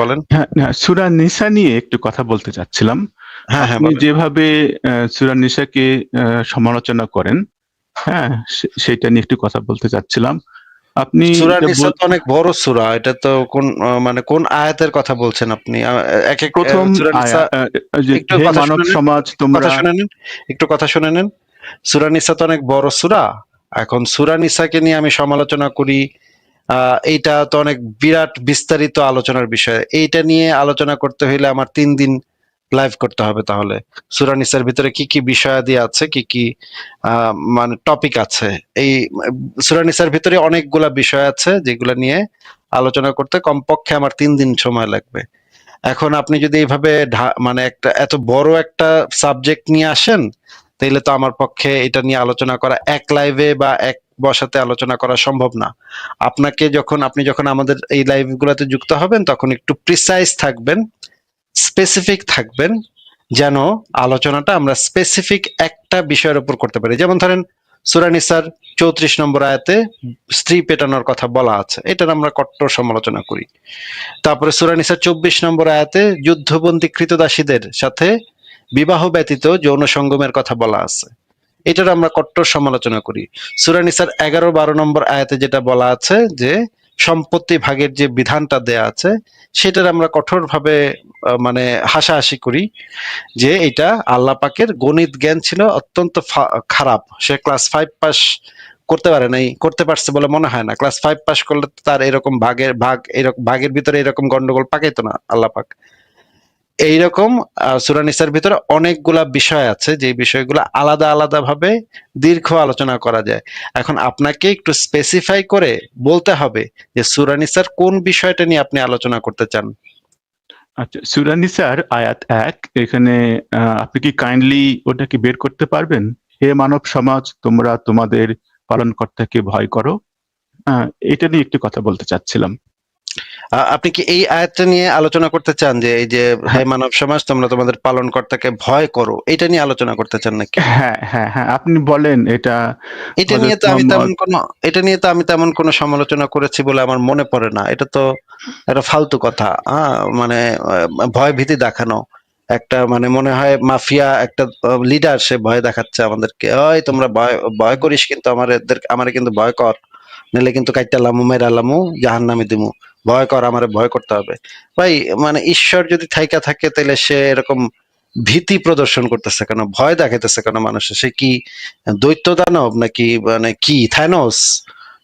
বলেন। হ্যাঁ, হ্যাঁ, সূরা নিসা নিয়ে একটু কথা বলতে চাচ্ছিলাম। হ্যাঁ, হ্যাঁ আপনি বলেন। যেভাবে সূরা নিসাকে সমালোচনা করেন, হ্যাঁ? সেইটা নিয়ে একটু কথা বলতে চাচ্ছিলাম। আপনি সূরা এটা নিসা তো অনেক বড় সূরা। এটা তো কোন মানে কোন আয়াতের কথা বলছেন আপনি? একেক ১ম সূরা নিসা যে একটু হে কথা মানব শুনে নেন, সমাজ একটু কথা তোমরা শুনে নেন, একটু কথা শুনে নেন। সূরা নিসা তো অনেক বড় সূরা। এখন সূরা নিসাকে নিয়ে আমি সমালোচনা করি, এইটা তো অনেক বিরাট বিস্তারিত আলোচনার বিষয়। এইটা নিয়ে আলোচনা করতে হইলে আমার ৩ দিন লাইভ করতে হবে তাহলে। সূরা নিসার ভিতরে কি, কি বিষয়াদি আছে, কি, কি আ মানে টপিক আছে। এই সূরা নিসার ভিতরে অনেকগুলা বিষয় আছে যেগুলা নিয়ে আলোচনা করতে কমপক্ষে আমার ৩ দিন সময় লাগবে। এখন আপনি যদি এইভাবে মানে একটা এত বড় একটা সাবজেক্ট নিয়ে আসেন, তাইলে তো আমার পক্ষে এটা নিয়ে আলোচনা করা এক লাইভে বা এক বসাতে আলোচনা করা সম্ভব না। আপনি যখন আমাদের এই লাইভ গুলাতে যুক্ত হবেন তখন একটু প্রিসাইজ থাকবেন, স্পেসিফিক থাকবেন, যেন আলোচনাটা আমরা স্পেসিফিক একটা বিষয়ের উপর করতে পারি। যেমন ধরেন সূরা নিসার ৩৪ নম্বর আয়াতে স্ত্রী পেটানোর কথা বলা আছে, এটার আমরা কট্টর সমালোচনা করি। তারপরে সূরা নিসা ২৪ নম্বর আয়াতে যুদ্ধবন্দী কৃতদাসীদের সাথে বিবাহ ব্যতীত যৌন সঙ্গমের কথা বলা আছে, এটার আমরা কট্টর সমালোচনা করি। সূরা নিসার ১১-১২ নম্বর আয়াতে যেটা বলা আছে যে সম্পত্তি ভাগের যে বিধানটা দেয়া আছে সেটার আমরা কঠোরভাবে মানে হাসাহাসি করি, যে এটা আল্লাহ পাকের গণিত জ্ঞান ছিল অত্যন্ত খারাপ। সে ক্লাস 5 পাস করতে পারে নাই, করতে পারছে বলে মনে হয় না। ক্লাস 5 পাস করলে তো তার এরকম এরকম ভাগের ভিতরে এরকম গন্ডগোল পাকাইতো না আল্লাহ পাক। এইরকম সূরা নিসার ভিতরে অনেকগুলা বিষয় আছে যে বিষয়গুলো আলাদা আলাদা ভাবে দীর্ঘ আলোচনা করা যায়। এখন আপনাকে একটু স্পেসিফাই করে বলতে হবে যে সূরা নিসার কোন বিষয়টা নিয়ে আপনি আলোচনা করতে চান। আচ্ছা, সূরা নিসার আয়াত ১ এখানে আপনি কি কাইন্ডলি ওটা কি বের করতে পারবেন? হে মানব সমাজ তোমরা তোমাদের পালনকর্তাকে ভয় করো। আ এটা নিয়ে একটু কথা বলতে চাচ্ছিলাম। আপনি কি এই আয়াতটা নিয়ে আলোচনা করতে চান যে এই যে হে হ্যাঁ, মানব সমাজ তোমরা তোমাদের পালনকর্তাকে ভয় করো, এটা নিয়ে আলোচনা করতে চান নাকি? হ্যাঁ, হ্যাঁ, হ্যাঁ। আপনি বলেন এটা এটা নিয়ে হযরত তো আমি মুহাম্মদ তেমন কোনো এটা নিয়ে তো আমি তেমন কোনো সমালোচনা করেছি বলে আমার মনে পড়ে না। এটা তো একটা ফালতু কথা। মানে ভয় ভীতি দেখানো। একটা মানে মনে হয় মাফিয়া একটা লিডার, সে ভয় দেখাচ্ছে আমাদেরকে। "ওই তোমরা ভয় ভয় করিস কিন্তু আমারে কিন্তু ভয় কর। নাইলে কিন্তু কাইট্টা লামু, মাইরা লামু, জাহান্নামে দিমু। ভয় কর, আমারে ভয় করতে হবে।" ভাই, মানে ঈশ্বর যদি থাইকা থাকে তাইলে সে এরকম ভীতি প্রদর্শন করতেছে কেন? ভয় দেখাইতেছে কেন মানুষে? সে কি দৈত্য দানব নাকি মানে কি থানোস?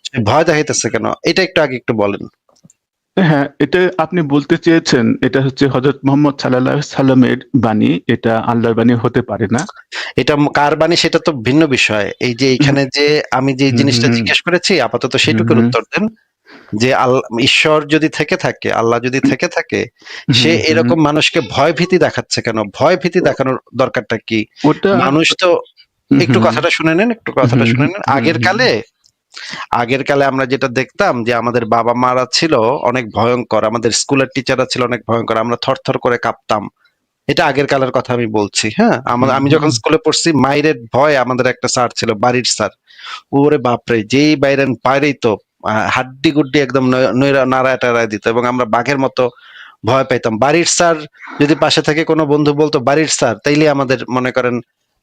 সে ভয় দেখাইতেছে কেন? এটা একটু আগে একটু বলেন। হ্যাঁ, এটা আপনি বলতে চেয়েছেন এটা হচ্ছে হযরত মুহাম্মদ সাল্লাল্লাহু আলাইহি সাল্লামের বাণী। এটা আল্লাহর বাণী হতে পারে না। এটা কার বাণী সেটা তো ভিন্ন বিষয়। এই যে হুম, এইখানে যে আমি যে হুম, জিনিসটা হুম, জিজ্ঞেস করেছি আপাতত হুম, সেইটুকুর হুম, উত্তর দেন। যে ঈশ্বর যদি থেকে থাকে, আল্লাহ যদি থেকে থাকে, সে হুম, হুম। এরকম মানুষকে ভয় ভীতি দেখাচ্ছে কেন? ভয় ভীতি দেখানোর দরকারটা কি? ওটা মানুষ তো হুম, একটু হুম, কথাটা শুনে নেন, একটু হুম, কথাটা হুম, শুনে নেন। হুম, হুম। আগের কালে আমরা যেটা দেখতাম যে আমাদের বাবা-মারা ছিল অনেক ভয়ংকর। আমাদের স্কুলের টিচাররা ছিল অনেক ভয়ংকর। আমরা থরথর করে কাঁপতাম। এটা আগের কালের কথা আমি বলছি, হ্যাঁ? হুম, আমি হুম। যখন স্কুলে পড়ছি মাইরের ভয়ে আমাদের একটা স্যার ছিল, বাড়ির স্যার। ওরে বাপরে! যেই বাইরেন বাইরেই তো হাড্ডি-গুড্ডি একদম নইরা নাড়ায়-টাড়ায় দিত এবং আমরা বাঘের মতো ভয় পাইতাম। বাড়ির স্যার যদি পাশে থেকে কোনো বন্ধু বলতো বাড়ির স্যার, তাইলে আমাদের মনে করেন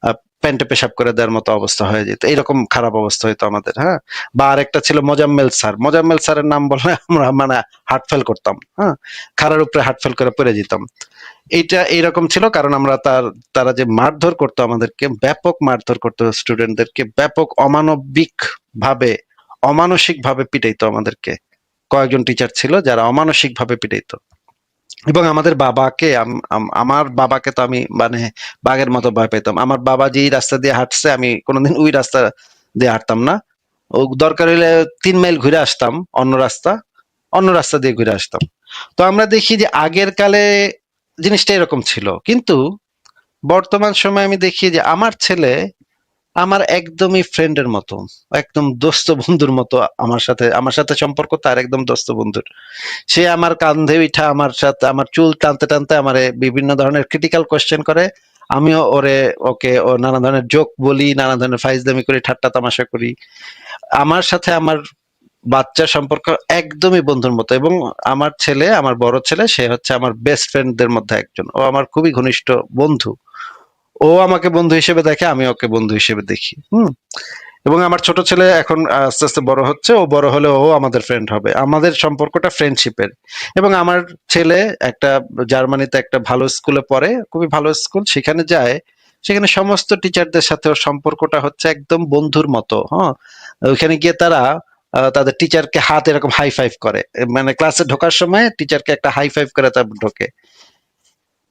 আ প্যান্টে পেশাব করে দেওয়ার মতো অবস্থা হয়ে যেত। এইরকম খারাপ অবস্থা হইতো আমাদের, হ্যাঁ? বা আরেকটা ছিল মোজাম্মেল স্যার। মোজাম্মেল স্যারের নাম বললে আমরা মানে হার্ট ফেল করতাম, হ্যাঁ? খাড়ার উপরে হার্ট ফেল করে পড়ে যেতাম। এইটা এইরকম ছিল কারণ আমরা তারা যে মারধর করতো আমাদেরকে, ব্যাপক মারধর করতো স্টুডেন্টদেরকে, ব্যাপক অমানবিক ভাবে, অমানসিক ভাবে পিটাইতো আমাদেরকে। কয়েকজন টিচার ছিল যারা অমানসিক ভাবে পিটাইতো। এবং আমার বাবাকে তো আমি মানে বাঘের মতো ভয় পেতাম। আমার বাবা যেই রাস্তা দিয়ে হাঁটছে আমি কোনোদিন ওই রাস্তা দিয়ে হাঁটতাম না। ও দরকার হইলে ৩ মাইল ঘুরে আসতাম অন্য রাস্তা দিয়ে ঘুরে আসতাম। তো আমরা দেখি যে আগের কালে জিনিসটা এরকম ছিল। কিন্তু বর্তমান সময়ে আমি দেখি যে আমার ছেলে আমার একদমই ফ্রেন্ডের মতো। একদম দোস্ত বন্ধুর মতো আমার সাথে সম্পর্ক তার একদম দোস্ত বন্ধুর। সে আমার কাঁধে উইঠা আমার সাথে আমার চুল টানতে, টানতে আমারে বিভিন্ন ধরনের ক্রিটিক্যাল কোয়েশ্চেন করে। আমিও ওকে নানা ধরনের জোক বলি, নানা ধরনের ফাইজলামি করি, ঠাট্টা তামাশা করি। আমার সাথে আমার বাচ্চার সম্পর্ক একদমই বন্ধুর মতো, এবং আমার ছেলে, আমার বড় ছেলে, সে হচ্ছে আমার বেস্ট ফ্রেন্ডদের মধ্যে একজন। ও আমার খুবই ঘনিষ্ঠ বন্ধু। ও আমাকে বন্ধু হিসেবে দেখে, আমি ওকে বন্ধু হিসেবে দেখি। এবং আমার ছোট ছেলে এখন আস্তে আস্তে বড় হচ্ছে, ও বড় হলে ও আমাদের ফ্রেন্ড হবে, আমাদের সম্পর্কটা ফ্রেন্ডশিপের। এবং আমার ছেলে একটা জার্মানিতে একটা ভালো স্কুলে পড়ে, খুবই ভালো স্কুল, সেখানে যায়। সেখানে সমস্ত টিচারদের সাথে ওর সম্পর্কটা হচ্ছে একদম বন্ধুর মতো। হ্যাঁ, ওইখানে গিয়ে তারা তাদের টিচারকে হাত এরকম হাই ফাইভ করে, মানে ক্লাসে ঢোকার সময় টিচারকে একটা হাই ফাইভ করে তারপর ঢোকে।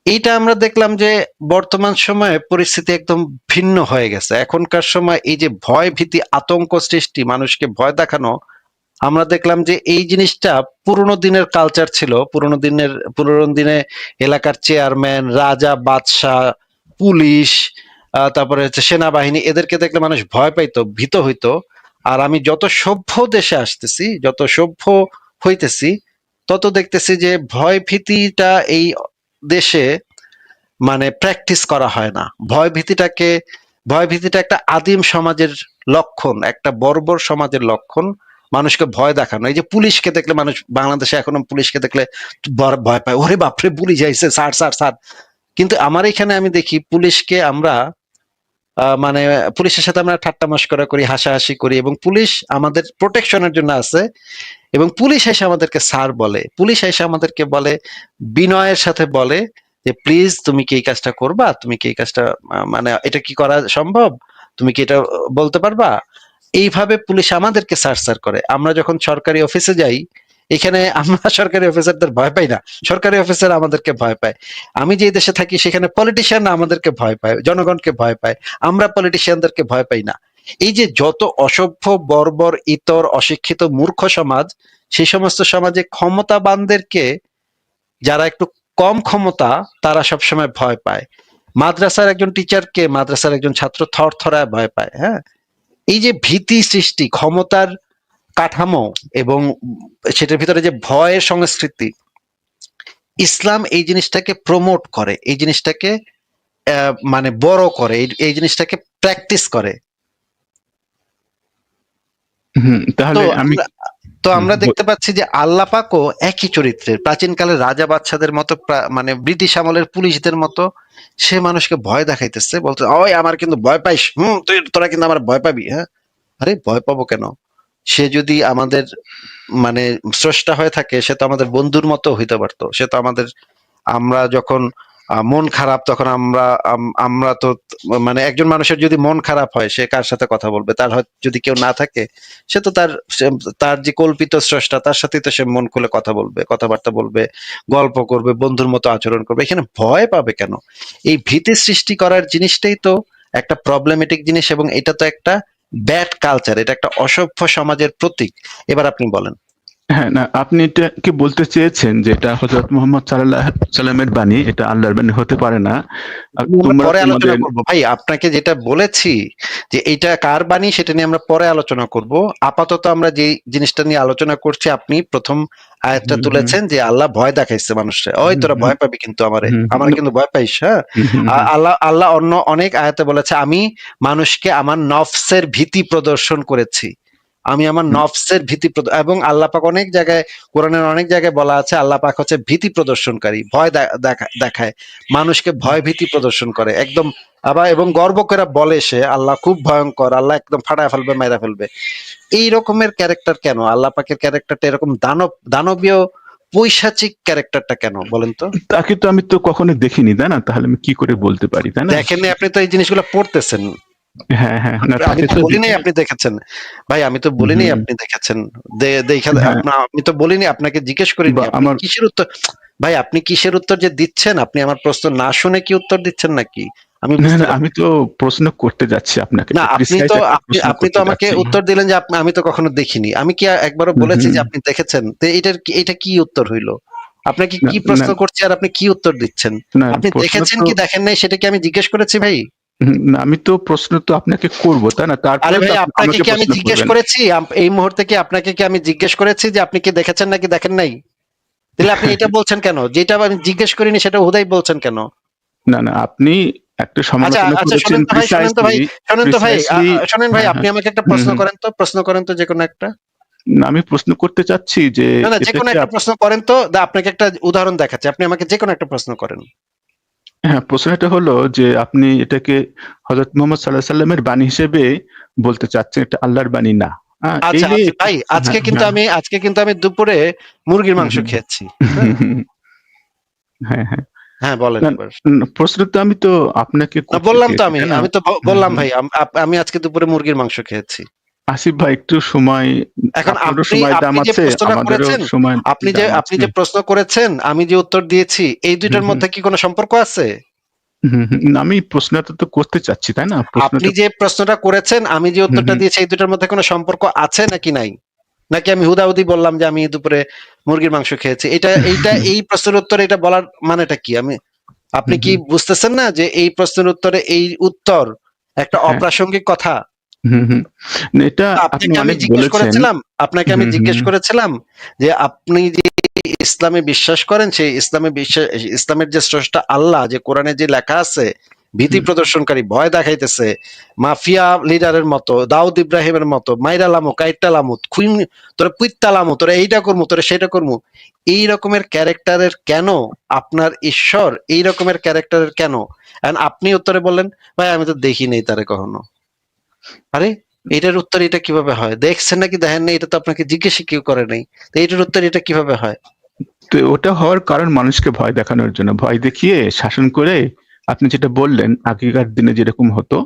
এইটা আমরা দেখলাম যে বর্তমান সময়ে পরিস্থিতি একদম ভিন্ন হয়ে গেছে। এখনকার সময় এই যে ভয় ভীতি আতঙ্ক সৃষ্টি, মানুষকে ভয় দেখানো, আমরা দেখলাম যে এই জিনিসটা পুরোনো দিনের কালচার ছিল। পুরোনো দিনে এলাকার চেয়ারম্যান, রাজা, বাদশাহ, পুলিশ, তারপরে হচ্ছে সেনাবাহিনী, এদেরকে দেখলে মানুষ ভয় পাইতো, ভীত হইতো। আর আমি যত সভ্য দেশে আসতেছি, যত সভ্য হইতেছি, তত দেখতেছি যে ভয় ভীতিটা এই দেশে মানে প্র্যাকটিস করা হয় না। ভয় ভীতিটা একটা আদিম সমাজের লক্ষণ, একটা বর্বর সমাজের লক্ষণ, মানুষকে ভয় দেখানো। এই যে পুলিশকে দেখলে মানুষ, বাংলাদেশে এখনো পুলিশকে দেখলে ভয় পায়, ওরে বাপরে পুলিশ আইছে, স্যার স্যার স্যার। কিন্তু আমার এখানে আমি দেখি পুলিশকে আমরা মানে পুলিশের সাথে আমরা ঠাট্টা মশকরা করি, হাসাহাসি করি, এবং পুলিশ আমাদের প্রোটেকশনের জন্য আছে। এবং পুলিশ এসে আমাদেরকে স্যার বলে, পুলিশ এসে আমাদেরকে বলে, বিনয়ের সাথে বলে যে প্লিজ তুমি কি এই কাজটা করবা, তুমি কি এই কাজটা মানে এটা কি করা সম্ভব, তুমি কি এটা বলতে পারবা। এইভাবে পুলিশ আমাদেরকে স্যার স্যার করে। আমরা যখন সরকারি অফিসে যাই, এখানে আমরা সরকারি অফিসারদের ভয় পাই না, সরকারি অফিসার আমাদেরকে ভয় পায়। আমি যে দেশে থাকি সেখানে পলিটিশিয়ান আমাদেরকে ভয় পায়, জনগণকে ভয় পায়, আমরা পলিটিশিয়ানদেরকে ভয় পাই না। এই যে যত অসভ্য, বর্বর, ইতর, অশিক্ষিত, মূর্খ সমাজ, সেই সমস্ত সমাজে ক্ষমতাবানদেরকে, যারা একটু কম ক্ষমতা, তারা সবসময় ভয় পায়। মাদ্রাসার একজন টিচারকে মাদ্রাসার একজন ছাত্র থরথরায় ভয় পায়। হ্যাঁ, এই যে ভীতি সৃষ্টি, ক্ষমতার কাঠামো, এবং সেটার ভিতরে যে ভয়ের সংস্কৃতি, ইসলাম এই জিনিসটাকে প্রমোট করে, এই জিনিসটাকে মানে বড় করে, এই জিনিসটাকে প্র্যাকটিস করে। তো তাহলে আমি আমরা দেখতে পাচ্ছি যে আল্লাহ পাকও একই চরিত্রের, প্রাচীনকালে রাজা বাদশাদের মতো, মানে ব্রিটিশ আমলের পুলিশদের মতো, সে মানুষকে ভয় দেখাইতেছে, বলতে ওই আমার কিন্তু ভয় পাইস, তোরা কিন্তু আমার ভয় পাবি। হ্যাঁ, আরে ভয় পাবো কেন? সে যদি আমাদের মানে স্রষ্টা হয়ে থাকে, সে তো আমাদের বন্ধুর মতো হইতে পারতো। সে তো আমাদের, আমরা যখন মন খারাপ, তখন আমরা তো মানে একজন মানুষের যদি মন খারাপ হয়, সে কার সাথে কথা বলবে? তার হয়তো যদি কেউ না থাকে, সে তো তার যে কল্পিত স্রষ্টা, তার সাথেই তো সে মন খুলে কথা বলবে, কথাবার্তা বলবে, গল্প করবে, বন্ধুর মতো আচরণ করবে। এখানে ভয় পাবে কেন? এই ভীতি সৃষ্টি করার জিনিসটাই তো একটা প্রবলেমেটিক জিনিস, এবং এটা তো একটা ব্যাড কালচার, এটা একটা অসভ্য সমাজের প্রতীক। এবার আপনি বলেন। হ্যাঁ, না আপনি এটা কি বলতে চেয়েছেন যে এটা হযরত মুহাম্মদ সাল্লাল্লাহু আলাইহি ওয়াসাল্লামের বাণী, এটা আল্লাহর বাণী হতে পারে না। আমরা তোমরা পরে আলোচনা তোমাদের করব ভাই, আপনাকে যেটা বলেছি যে এইটা কার বাণী, সেটা নিয়ে আমরা পরে আলোচনা করব। আপাতত আমরা যে জিনিসটা নিয়ে আলোচনা করছি, আপনি প্রথম আয়াতটা হুম, হুম, তুলেছেন যে আল্লাহ ভয় দেখাইছে মানুষকে, ওই হুম, তোরা হুম, ভয় পাবি কিন্তু আমারে, হুম, আমারে কিন্তু ভয় পাইস। হ্যাঁ, হুম, হুম, হুম, আল্লাহ আল্লাহ অন্য অনেক আয়াতে বলেছে, আমি মানুষকে আমার নফসের ভীতি প্রদর্শন করেছি, আমি আমার হুম, নফসের ভীতি এবং আল্লাহ পাক অনেক জায়গায়, কোরআনের অনেক জায়গায় বলা আছে, আল্লাহ পাক হচ্ছে ভীতি প্রদর্শনকারী, ভয় দেখায়, মানুষকে ভয় ভীতি প্রদর্শন করে একদম। আবার এবং গর্ব করে বলে সে আল্লাহ খুব ভয়ঙ্কর, আল্লাহ একদম ফাটায় ফেলবে, মেরা ফেলবে। এই রকমের ক্যারেক্টার কেন? আল্লাহ পাকের ক্যারেক্টারটা এরকম দানবীয় পৈশাচিক ক্যারেক্টারটা কেন বলেন তো? তাকে তো আমি তো কখনো দেখিনি, তাই না? তাহলে আমি কি করে বলতে পারি, তাই না? দেখেননি আপনি তো, এই জিনিসগুলো পড়তেছেন। হ্যাঁ, হ্যাঁ, না আমি তাকে তো তো বলি নাই আপনি দেখেছেন। ভাই আমি তো বলি নাই হুম, আপনি দেখেছেন। দেখা হ্যাঁ, আমি তো বলিনি, আপনাকে জিজ্ঞেস করিনি বা আপনি আমার কিসের উত্তর। ভাই আপনি কিসের উত্তর যে দিচ্ছেন? আপনি আমার প্রশ্ন না শুনে কি উত্তর দিচ্ছেন নাকি? আমি না, বুঝতে না, আমি পারছি তো প্রশ্ন করতে যাচ্ছি আপনাকে, না। আপনি প্রিসাইজ তো একটা আপনি প্রশ্ন আপনি তো করতে আমাকে যাচ্ছি। উত্তর দিলেন যে আমি তো কখনো দেখিনি। আমি কি একবারও হুম, বলেছি হুম, যে আপনি দেখেছেন? তো এটা কি উত্তর হইল? আপনাকে না, কি না, প্রশ্ন করছি আর আপনি কি উত্তর দিচ্ছেন? না, আপনি প্রশ্ন দেখেছেন তো কি দেখেন নাই সেটা কি আমি জিজ্ঞেস করেছি ভাই? না, আমি তো প্রশ্ন তো আপনাকে করব, তাই না? আরে তারপরে তো ভাই আপনাকে আমাকে কি আমি প্রশ্ন জিজ্ঞেস করবেন। করেছি? এই মুহূর্তে কি আপনাকে কি আমি জিজ্ঞেস করেছি যে আপনি কি দেখেছেন নাকি দেখেন নাই? তাহলে আপনি এটা বলছেন কেন? যেটা আমি জিজ্ঞেস করিনি সেটা হুদাই বলছেন কেন? না, না, আপনি একটা আচ্ছা, সমালোচনা আচ্ছা, করেছেন শোনেন তো ভাই, প্রিসাইজলি। শোনেন তো ভাই, প্রিসাইজলি শোনেন ভাই, হ্যাঁ, আপনি হ্যাঁ। আমাকে একটা হুম, প্রশ্ন হুম, করেন তো, প্রশ্ন করেন তো যেকোনো একটা। আমি প্রশ্ন করতে চাচ্ছি যে না না, যে এটা কোনো কি একটা প্রশ্ন করেন তো, আপনাকে একটা উদাহরণ দেখাচ্ছি, আপনি আমাকে যে কোনো একটা প্রশ্ন করেন। হ্যাঁ, প্রশ্নটা হলো যে আপনি এটাকে হযরত মুহাম্মদ সাল্লাল্লাহু আলাইহি সাল্লামের বাণী হিসেবে বলতে চাচ্ছেন, এটা আল্লাহর বাণী না। এই আচ্ছা নিয়ে আচ্ছা একটু। ভাই, হ্যাঁ, হ্যাঁ। আজকে কিন্তু আমি দুপুরে মুরগির হুম, মাংস হুম। খেয়েছি। হ্যাঁ হ্যাঁ, হ্যাঁ। হ্যাঁ, বলেন না, এবার। প্রশ্ন তো আমি তো আপনাকে না, করতে বললাম তো, চেয়েছি, আমি তাই না? আমি তো হুম, বললাম হুম। ভাই, আমি আজকে দুপুরে মুরগির মাংস খেয়েছি। আসিফ ভাই একটু সময়, এখন আপনারও আপনি সময় দাম আপনি যে আছে, প্রশ্নটা আমাদেরও করেছেন, সময় আপনি দাম আছে। যে প্রশ্ন করেছেন, আমি যে উত্তর দিয়েছি, এই হুম, দুইটার হুম। মধ্যে কি কোনো সম্পর্ক আছে? হুম, হুম। না, আমি প্রশ্নটা তো করতে চাচ্ছি, তাই না? আপনি প্রশ্নটা। যে প্রশ্নটা করেছেন, আমি যে হুম, উত্তরটা হুম। দিয়েছি, এই দুটার মধ্যে কোনো সম্পর্ক আছে নাকি নাই? নাকি আমি হুদাহুদি বললাম যে আমি দুপুরে মুরগির মাংস খেয়েছি? এই প্রশ্নের উত্তরে এটা বলার মানেটা কি? আপনি হুম, কি হুম। বুঝতেছেন না যে এই প্রশ্নের উত্তরে এই উত্তর একটা হ্যাঁ। অপ্রাসঙ্গিক কথা? হুম, হুম। না, এটা তো আপনি আপনাকে আমি অনেক জিজ্ঞেস বলেছেন। করেছিলাম, আপনাকে আমি হুম, জিজ্ঞেস হুম। করেছিলাম যে আপনি যে ইসলামে বিশ্বাস করেন, সেই ইসলামের যে স্রষ্টা আল্লাহ, যে কোরআনে যে লেখা আছে, ভীতি হুম, প্রদর্শনকারী, ভয় দেখাইতেছে, মাফিয়া লিডারের মতো, দাউদ ইব্রাহিমের মতো, মাইরা লামু, কাইট্টা লামু, খুইন, তোরা পুইত্তা লামু, তোরা এইটা করমু, তোরা সেটা করমু, এই রকমের ক্যারেক্টারের কেন আপনার ঈশ্বর, এই রকমের ক্যারেক্টারের কেন? And আপনি উত্তরে বললেন, ভাই আমি তো দেখি নাই তারে কখনো। আরে, এটার উত্তর এটা কিভাবে হয়? দেখছেন নাকি দেখেন নাই, এটা তো আপনাকে জিজ্ঞেস কেউ করে নাই। তো এটার উত্তর এটা কিভাবে হয়? তো ওটা হওয়ার কারণ মানুষকে ভয় দেখানোর জন্য। ভয় দেখিয়ে শাসন করে, আপনি যেটা বললেন আগেকার দিনে যেরকম হতো,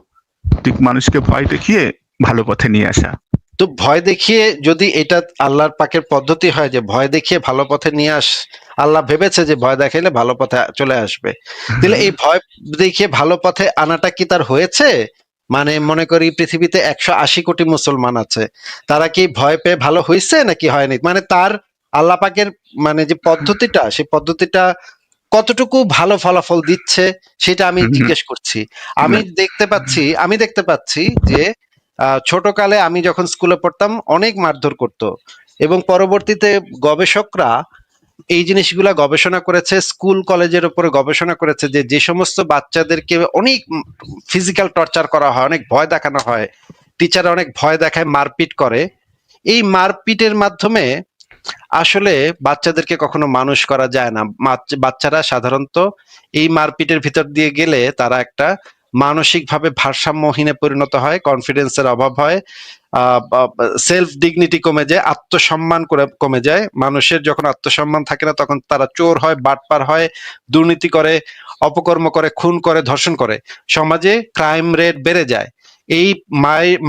ঠিক মানুষকে ভয় দেখিয়ে ভালো পথে নিয়ে আসা। তো ভয় দেখিয়ে যদি এটা আল্লাহর পাকের পদ্ধতি হয় যে ভয় দেখিয়ে ভালো পথে নিয়ে আল্লাহ ভেবেছে যে ভয় দেখাইলে ভালো পথে চলে আসবে, তাহলে এই ভয় দেখিয়ে ভালো পথে আনাটা কি তার হয়েছে? মানে মনে করি পৃথিবীতে 180 কোটি মুসলমান আছে, তারা কি ভয় পেয়ে ভালো হয়েছে নাকি হয়নি? মানে তার আল্লাহ পাকের মানে যে পদ্ধতিটা, সেই পদ্ধতিটা কতটুকু ভালো ফলাফল দিচ্ছে, সেটা আমি হুম, হুম। জিজ্ঞেস করছি। না। আমি দেখতে পাচ্ছি যে ছোটকালে আমি যখন স্কুলে পড়তাম অনেক মারধর করতো, এবং পরবর্তীতে গবেষকরা এই জিনিসগুলা গবেষণা করেছে, স্কুল কলেজের উপরে গবেষণা করেছে যে যে সমস্ত বাচ্চাদেরকে অনেক ফিজিক্যাল টর্চার করা হয়, অনেক ভয় দেখানো হয়, টিচাররা অনেক ভয় দেখায়, মারপিট করে, এই মারপিটের মাধ্যমে আসলে বাচ্চাদেরকে কখনো মানুষ করা যায় না। বাচ্চারা সাধারণত এই মারপিটের ভিতর দিয়ে গেলে তারা একটা মানসিকভাবে ভারসাম্যহীনে পরিণত হয়, কনফিডেন্সের অভাব হয়, সেলফ ডিগনিটি কমে যায়, আত্মসম্মান কমে যায়। মানুষের যখন আত্মসম্মান থাকে না, তখন তারা চোর হয়, বাটপার হয়, দুর্নীতি করে, অপকর্ম করে, খুন করে, ধর্ষণ করে, সমাজে ক্রাইম রেট বেড়ে যায়। এই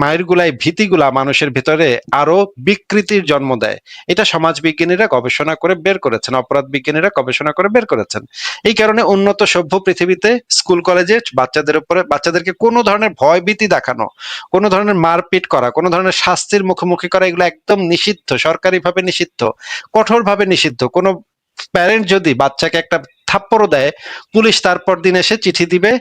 মায়ের গুলাই, ভীতিগুলা মানুষের ভিতরে আরো বিকৃতির জন্ম দেয়। এটা সমাজ বিজ্ঞানীরা গবেষণা করে বের করেছেন, অপরাধ বিজ্ঞানীরা গবেষণা করে বের করেছেন। এই কারণে উন্নত সভ্য পৃথিবীতে স্কুল কলেজে বাচ্চাদেরকে কোনো ধরনের ভয় ভীতি দেখানো, কোনো ধরনের মারপিট করা, কোনো ধরনের শাস্তির মুখোমুখি করা, এগুলো একদম নিষিদ্ধ, সরকারিভাবে নিষিদ্ধ, কঠোরভাবে নিষিদ্ধ। কোনো প্যারেন্ট যদি বাচ্চাকে একটা থাপ্পড়ও দেয়, পুলিশ তারপর দিন এসে চিঠি দিবে,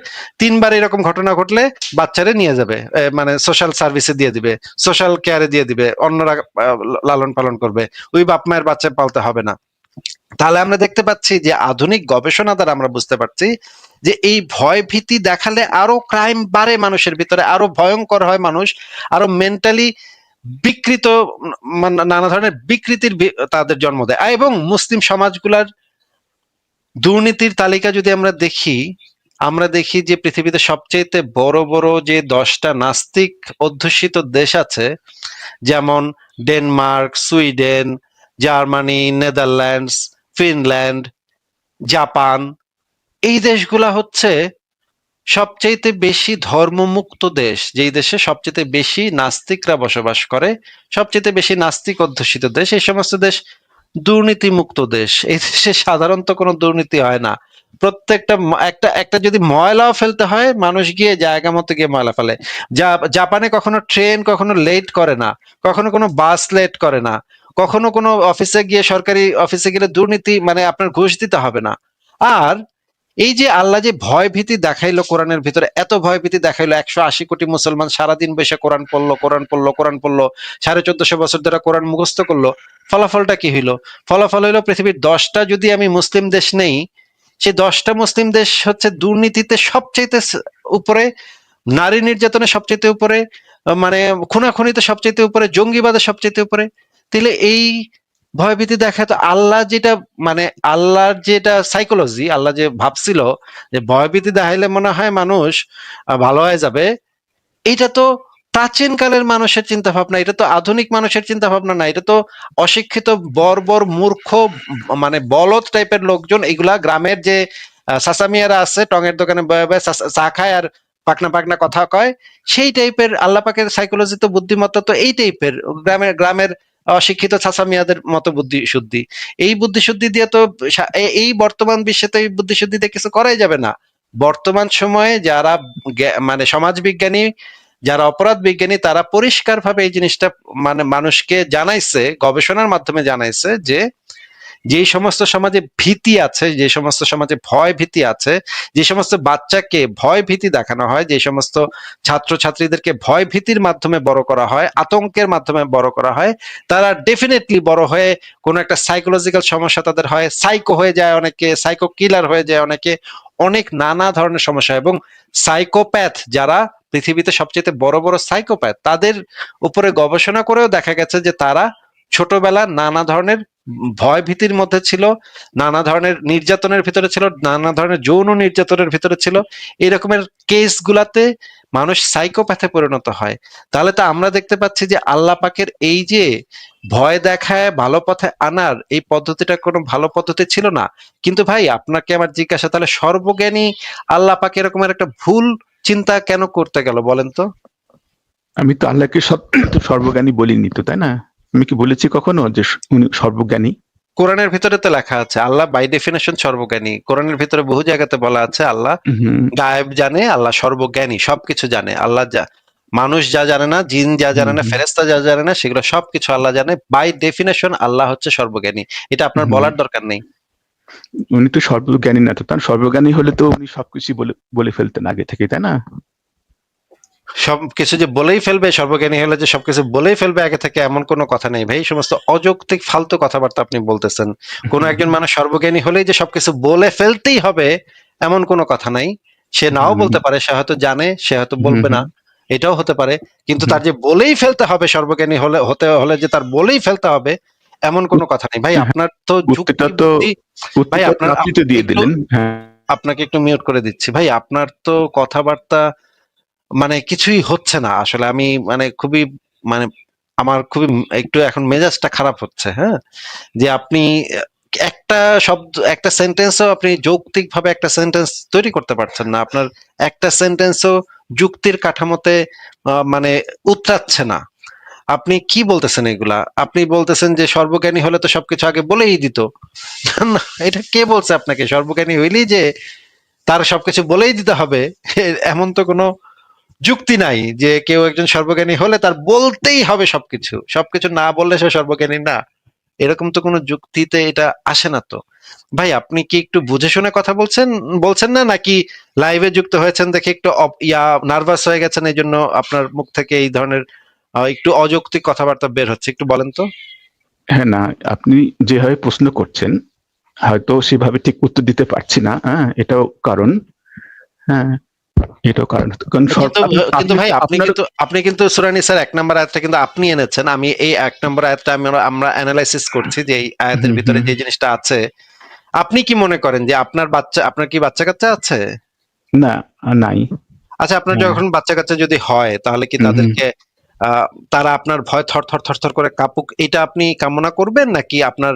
3বার এরকম ঘটনা ঘটলে বাচ্চারে নিয়ে যাবে, মানে সোশ্যাল সার্ভিসে দিয়ে দিবে, সোশ্যাল কেয়ারে দিয়ে দিবে, অন্যরা লালন পালন করবে, ওই বাপ মায়ের বাচ্চা পালতে হবে না। তাহলে আমরা দেখতে পাচ্ছি যে আধুনিক গবেষণা দ্বারা আমরা বুঝতে পারছি যে এই ভয় ভীতি দেখালে আরো ক্রাইম বাড়ে, মানুষের ভিতরে আরো ভয়ঙ্কর হয় মানুষ, আরো মেন্টালি বিকৃত, নানা ধরনের বিকৃতির তাদের জন্ম দেয়। এবং মুসলিম সমাজগুলার দুর্নীতির তালিকা যদি আমরা দেখি যে পৃথিবীতে সবচেয়ে বড় বড় যে 10টা নাস্তিক অধ্যুষিত দেশ আছে, যেমন Denmark, Sweden, Germany, Netherlands, Finland, Japan, এই দেশগুলা হচ্ছে সবচেয়ে বেশি ধর্মমুক্ত দেশ, যেই দেশে সবচেয়ে বেশি নাস্তিকরা বসবাস করে, সবচেয়ে বেশি নাস্তিক অধ্যুষিত দেশ। এই সমস্ত দেশ দুর্নীতিমুক্ত দেশ। এই দেশে সাধারণত কোনো দুর্নীতি হয় না। প্রত্যেকটা একটা একটা যদি ময়লাও ফেলতে হয়, মানুষ গিয়ে জায়গা মতো গিয়ে ময়লা ফেলে। জাপানে কখনো ট্রেন কখনো লেট করে না, কখনো কোনো বাস লেট করে না, কখনো কোনো অফিসে গিয়ে, সরকারি অফিসে গেলে দুর্নীতি মানে আপনার ঘুষ দিতে হবে না। আর এই যে আল্লাহ যে ভয় ভীতি দেখাইলো কোরআনের ভিতরে, এত ভয় ভীতি দেখাইলো, 180 কোটি মুসলমান সারাদিন বসে কোরআন পড়লো, কোরআন পড়লো, 1450 বছর ধরে কোরআন মুখস্থ করলো, ফলাফলটা কি হইলো? ফলাফল হইলো পৃথিবীর 10টা যদি আমি মুসলিম দেশ নেই, সেই 10টা মুসলিম দেশ হচ্ছে দুর্নীতিতে সবচেয়ে উপরে, নারী নির্যাতনে সবচেয়ে উপরে, মানে খুনাখুনিতে সবচেয়ে উপরে, জঙ্গিবাদে সবচেয়ে উপরে। তো তাহলে এই ভয়ভীতি দেখায় তো আল্লাহ যেটা মানে আল্লাহর যেটা সাইকোলজি, আল্লাহ যে ভাবছিল যে ভয়ভীতি দেখাইলে মনে হয় মানুষ ভালো হয়ে যাবে, এটা তো প্রাচীন কালের মানুষের চিন্তা ভাবনা, এটা তো আধুনিক মানুষের চিন্তা ভাবনা না, এটা তো অশিক্ষিত বর্বর মূর্খ মানে বলদ টাইপের লোকজন, এগুলা গ্রামের যে সাসামিয়ারা আছে টঙের দোকানে বয়ে বয়ে চা খায় আর পাকনা পাকনা কথা কয়, সেই টাইপের আল্লাহ পাকের সাইকোলজি তো বুদ্ধিমত্তা তো এই টাইপের গ্রামের গ্রামের অশিক্ষিত চাচামিয়াদের মতো বুদ্ধি শুদ্ধি। এই বুদ্ধি শুদ্ধি দিয়ে তো এই বর্তমান বিশ্বে তো এই বুদ্ধি শুদ্ধি দিয়ে কিছু করাই যাবে না। বর্তমান সময়ে যারা মানে সমাজবিজ্ঞানী, যারা অপরাধ বিজ্ঞানী, তারা পরিষ্কারভাবে এই জিনিসটা মানে মানুষকে জানাইছে, গবেষণার মাধ্যমে জানাইছে যে যে সমস্ত সমাজে ভীতি আছে, যে সমস্ত সমাজে ভয় ভীতি আছে, যে সমস্ত বাচ্চাকে ভয় ভীতি দেখানো হয়, যে সমস্ত ছাত্র ছাত্রীদেরকে ভয় ভীতির মাধ্যমে বড় করা হয়, আতঙ্কের মাধ্যমে বড় করা হয়, তারা ডেফিনেটলি বড় হয়ে কোনো একটা সাইকোলজিক্যাল সমস্যা তাদের হয়, সাইকো হয়ে যায় অনেকে, সাইকো কিলার হয়ে যায় অনেকে, অনেক নানা ধরনের সমস্যা। এবং সাইকোপ্যাথ যারা পৃথিবীতে সবচেয়ে বড় বড় সাইকোপ্যাথ, তাদের উপরে গবেষণা করেও দেখা গেছে যে তারা ছোটবেলা নানা ধরনের ভয় ভীতির মধ্যে ছিল, নানা ধরনের নির্যাতনের ভিতরে ছিল, নানা ধরনের যৌন নির্যাতনের ভিতরে ছিল। এরকমের কেস গুলাতে মানুষ সাইকোপ্যাথে পরিণত হয়। তাহলে তো আমরা দেখতে পাচ্ছি যে আল্লাহ পাকের এই যে ভয় দেখায় ভালো পথে আনার এই পদ্ধতিটা কোনো ভালো পদ্ধতি ছিল না। কিন্তু ভাই আপনাকে আমার জিজ্ঞাসা, তাহলে সর্বজ্ঞানী আল্লাহ পাক এরকমের একটা ভুল চিন্তা কেন করতে গেল বলেন তো? আমি তো আল্লাহকে সর্বজ্ঞানী বলিনি তো, তাই না? আমি কি বলেছি কখনো যে উনি সর্বজ্ঞানী? কোরআনের ভিতরে তো লেখা আছে আল্লাহ বাই ডেফিনেশন সর্বজ্ঞানী। কোরআনের ভিতরে বহু জায়গাতে বলা আছে আল্লাহ হুম গায়েব জানে, আল্লাহ সর্বজ্ঞানী, সবকিছু জানে। আল্লাহ যা মানুষ যা জানে না, জিন যা জানে না, হুম ফেরেশতা যা জানে না, সেগুলো সবকিছু আল্লাহ জানে। বাই ডেফিনেশন আল্লাহ হচ্ছে সর্বজ্ঞানী, এটা আপনার হুম। বলার দরকার নেই। উনি তো সর্বজ্ঞানী না, তো তার সর্বজ্ঞানী হলে তো উনি সবকিছু বলে বলে ফেলতেন আগে থেকে, তাই না? সবকিছু যে বলেই ফেলবে, সর্বজ্ঞানী হলে যে সবকিছু বলেই ফেলবে আগে থেকে, এমন কোনো কথা নেই ভাই। এই সমস্ত অযৌক্তিক ফালতু কথাবার্তা আপনি বলতেছেন। কোন একজন মানুষ সর্বজ্ঞানী হলেই যে সবকিছু বলে ফেলতেই হবে এমন কোনো কথা নাই। সে নাও হুম বলতে পারে, সে হয়তো জানে, সে হয়তো হুম বলবে না, হুম এটাও হতে পারে। কিন্তু হুম। তার যে বলেই ফেলতে হবে, সর্বজ্ঞানী হলে হতে হলে যে তার বলেই ফেলতে হবে এমন কোনো উত- কথা নেই ভাই। হ্যাঁ, আপনার তো উত্তরটা যুক্তি তো বুদ্ধি, ভাই উত্তরটা তো আপনার আপনি তো দিয়ে একটু, দিলেন। হ্যাঁ। আপনাকে একটু মিউট করে দিচ্ছি ভাই। আপনার তো কথাবার্তা মানে কিছুই হচ্ছে না আসলে। আমি মানে খুবই মানে আমার খুবই একটু এখন মেজাজটা খারাপ হচ্ছে, হ্যাঁ, যে আপনি একটা শব্দ, একটা সেন্টেন্সও আপনি যৌক্তিক ভাবে একটা সেন্টেন্স তৈরি করতে পারছেন না। আপনার একটা সেন্টেন্সও যুক্তির কাঠামোতে মানে উতরাচ্ছে না। আপনি কি বলতেছেন এগুলা? আপনি বলতেছেন যে সর্বজ্ঞানী হলে তো সবকিছু আগে বলেই দিত। না, এটা কে বলছে আপনাকে? সর্বজ্ঞানী হইলেই যে তার সবকিছু বলেই দিতে হবে এমন তো কোনো যুক্তি নাই যে কেউ একজন সর্বজ্ঞানী হলে তার বলতেই হবে সবকিছু, সবকিছু না বললে সে সর্বজ্ঞানী না। এরকম তো কোনো যুক্তিতে এটা আসে না তো। ভাই আপনি কি একটু বুঝে শুনে কথা বলছেন বলছেন না, নাকি লাইভে যুক্ত হয়েছেন দেখে একটু নার্ভাস হয়ে গেছেন এই জন্য আপনার মুখ থেকে এই ধরনের একটু অযৌক্তিক কথাবার্তা বের হচ্ছে? একটু বলেন তো। হ্যাঁ, না, আপনি যেভাবে প্রশ্ন করছেন হয়তো সেভাবে ঠিক উত্তর দিতে পারছি না। হ্যাঁ, এটাও কারণ। হ্যাঁ, এটাও কারণ। কারণ কিন্তু আপনি কিন্তু আপনি ভাই আপনি আপনার কিন্তু আপনি কিন্তু সূরা নিসার ১ নম্বর আয়াতটা কিন্তু আপনি এনেছেন। আমি এই ১ নম্বর আয়াতটা আমরা এনালাইসিস করছি যে এই আয়াতের হুম ভিতরে হুম যে জিনিসটা আছে। আপনি কি মনে করেন যে আপনার কি বাচ্চা-কাচ্চা আছে? না, নাই। আচ্ছা, আপনার হ্যাঁ, যখন বাচ্চা-কাচ্চা যদি হয় তাহলে কি হুম হুম। তাদেরকে আ তারা আপনার ভয়ে থরথর করে কাঁপুক এটা আপনি কামনা করবেন? নাকি আপনার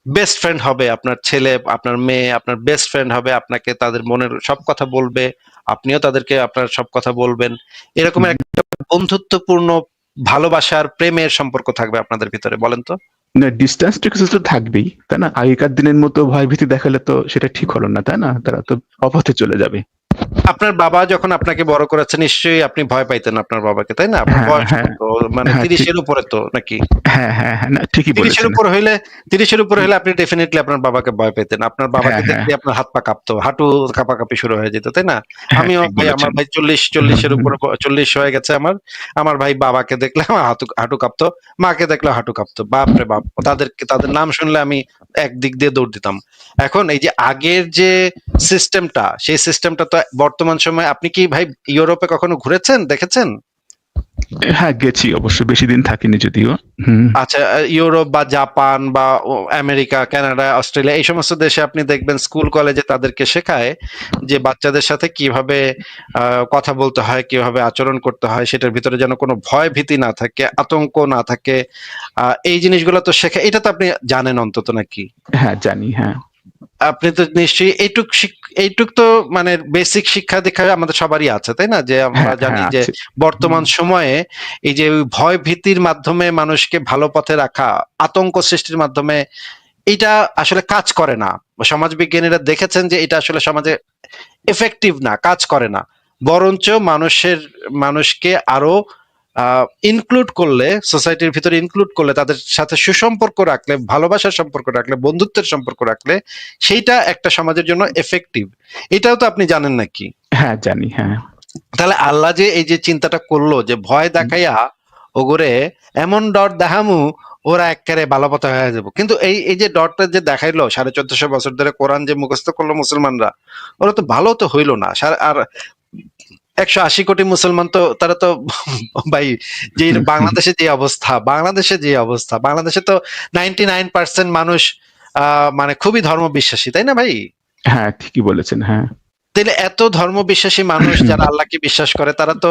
বেস্ট ফ্রেন্ড হবে, আপনার ছেলে, আপনার মেয়ে আপনার বেস্ট ফ্রেন্ড হবে, আপনাকে তাদের মনের সব কথা বলবে, আপনিও তাদেরকে আপনার সব কথা বলবেন। এরকমের হুম। একটা বন্ধুত্বপূর্ণ ভালোবাসার প্রেমের সম্পর্ক থাকবে আপনাদের ভিতরে, বলেন তো? না, ডিসট্যান্স তো কিছু তো থাকবেই, তাই না? আগেকার দিনের মতো ভয়-ভীতি দেখালে তো সেটা ঠিক হলো না, তাই না? তারা তো অপথে চলে যাবে। আপনার বাবা যখন আপনাকে বড় করেছে নিশ্চয়ই আপনি ভয় পাইতেন আপনার বাবাকে, তাই না? আপনার হ্যাঁ, বয়স হ্যাঁ, কত? মানে হ্যাঁ, ৩০ ঠিক। এর উপরে তো নাকি? হ্যাঁ, হ্যাঁ, হ্যাঁ, না, ঠিকই ৩০ এর বলেছেন। উপরে হইলে ৩০ এর উপরে হলে আপনি ডেফিনিটলি আপনার বাবাকে ভয় পেতেন। আপনার হ্যাঁ, বাবাকে হ্যাঁ, দেখলে আপনার হাত পা কাঁপতো, হাঁটু কাঁপাকাঁপি শুরু হয়ে যেত, তাই না? হ্যাঁ, আমিও ঠিক ভাই, আমার বলেছেন। ভাই ৪০ হুম, এর হুম, উপরে ৪০ হয়ে গেছে আমার। আমার ভাই বাবাকে দেখলে আমার হাঁটু হাঁটু কাঁপতো, মাকে দেখলে হাঁটু কাঁপতো। বাপরে বাপ! তাদের নাম শুনলে আমি একদিক দিয়ে দৌড় দিতাম। এখন এই যে আগের যে সিস্টেমটা, সেই সিস্টেমটা তো বর্তমান সময়ে আপনি কি ভাই ইউরোপে কখনো ঘুরেছেন? দেখেছেন? হ্যাঁ, গেছি অবশ্য, বেশি দিন থাকিনি যদিও। হুম। আচ্ছা, ইউরোপ বা জাপান বা আমেরিকা, কানাডা, অস্ট্রেলিয়া এই সমস্ত দেশে আপনি দেখবেন স্কুল কলেজে তাদেরকে শেখায় যে বাচ্চাদের সাথে কিভাবে কথা বলতে হয়, কিভাবে আচরণ করতে হয়, সেটার ভিতরে যেন কোনো ভয় ভীতি না থাকে, আতঙ্ক না থাকে। এই জিনিসগুলো তো শেখা, এটা তো আপনি জানেন অন্তত নাকি? হ্যাঁ, জানি, হ্যাঁ। আপনি তো নিশ্চয়ই এইটুক তো মানে বেসিক শিক্ষা দীক্ষা আমাদের সবারই আছে, তাই না? যে আমরা হ্যাঁ, জানি হ্যাঁ যে আছে। বর্তমান হুম, সময়ে এই যে ওই ভয় ভীতির মাধ্যমে মানুষকে ভালো পথে রাখা, আতঙ্ক সৃষ্টির মাধ্যমে, এটা আসলে কাজ করে না। সমাজ বিজ্ঞানীরা দেখেছেন যে এটা আসলে সমাজে এফেক্টিভ না, কাজ করে না। বরঞ্চ মানুষকে আরো ইনক্লুড করলে, সোসাইটির ভিতরে ইনক্লুড করলে, তাদের সাথে সুসম্পর্ক রাখলে, ভালোবাসার সম্পর্ক রাখলে, বন্ধুত্বের সম্পর্ক রাখলে, সেইটা একটা সমাজের জন্য এফেক্টিভ। এটাও তো আপনি জানেন নাকি? হ্যাঁ জানি, হ্যাঁ। তাহলে আল্লাহ যে এই যে চিন্তাটা করলো যে ভয় হুম, দেখাইয়া ওগরে এমন ডর দেখামু ওরা একেবারে ভালো পথে হয়ে যাবো। কিন্তু এই এই যে ডরটা যে দেখাইলো 1450 বছর ধরে কোরআন যে মুখস্থ করলো মুসলমানরা, ওরা তো ভালো তো হইলো না। আর 180 কোটি মুসলমান তো তারা তো ভাই, যে হুম, হুম। বাংলাদেশে তো 99% মানুষ মানে খুবই ধর্ম বিশ্বাসী, তাই না ভাই? হ্যাঁ, ঠিকই বলেছেন, হ্যাঁ। তাহলে এত ধর্ম বিশ্বাসী মানুষ যারা আল্লাহকে বিশ্বাস করে তারা তো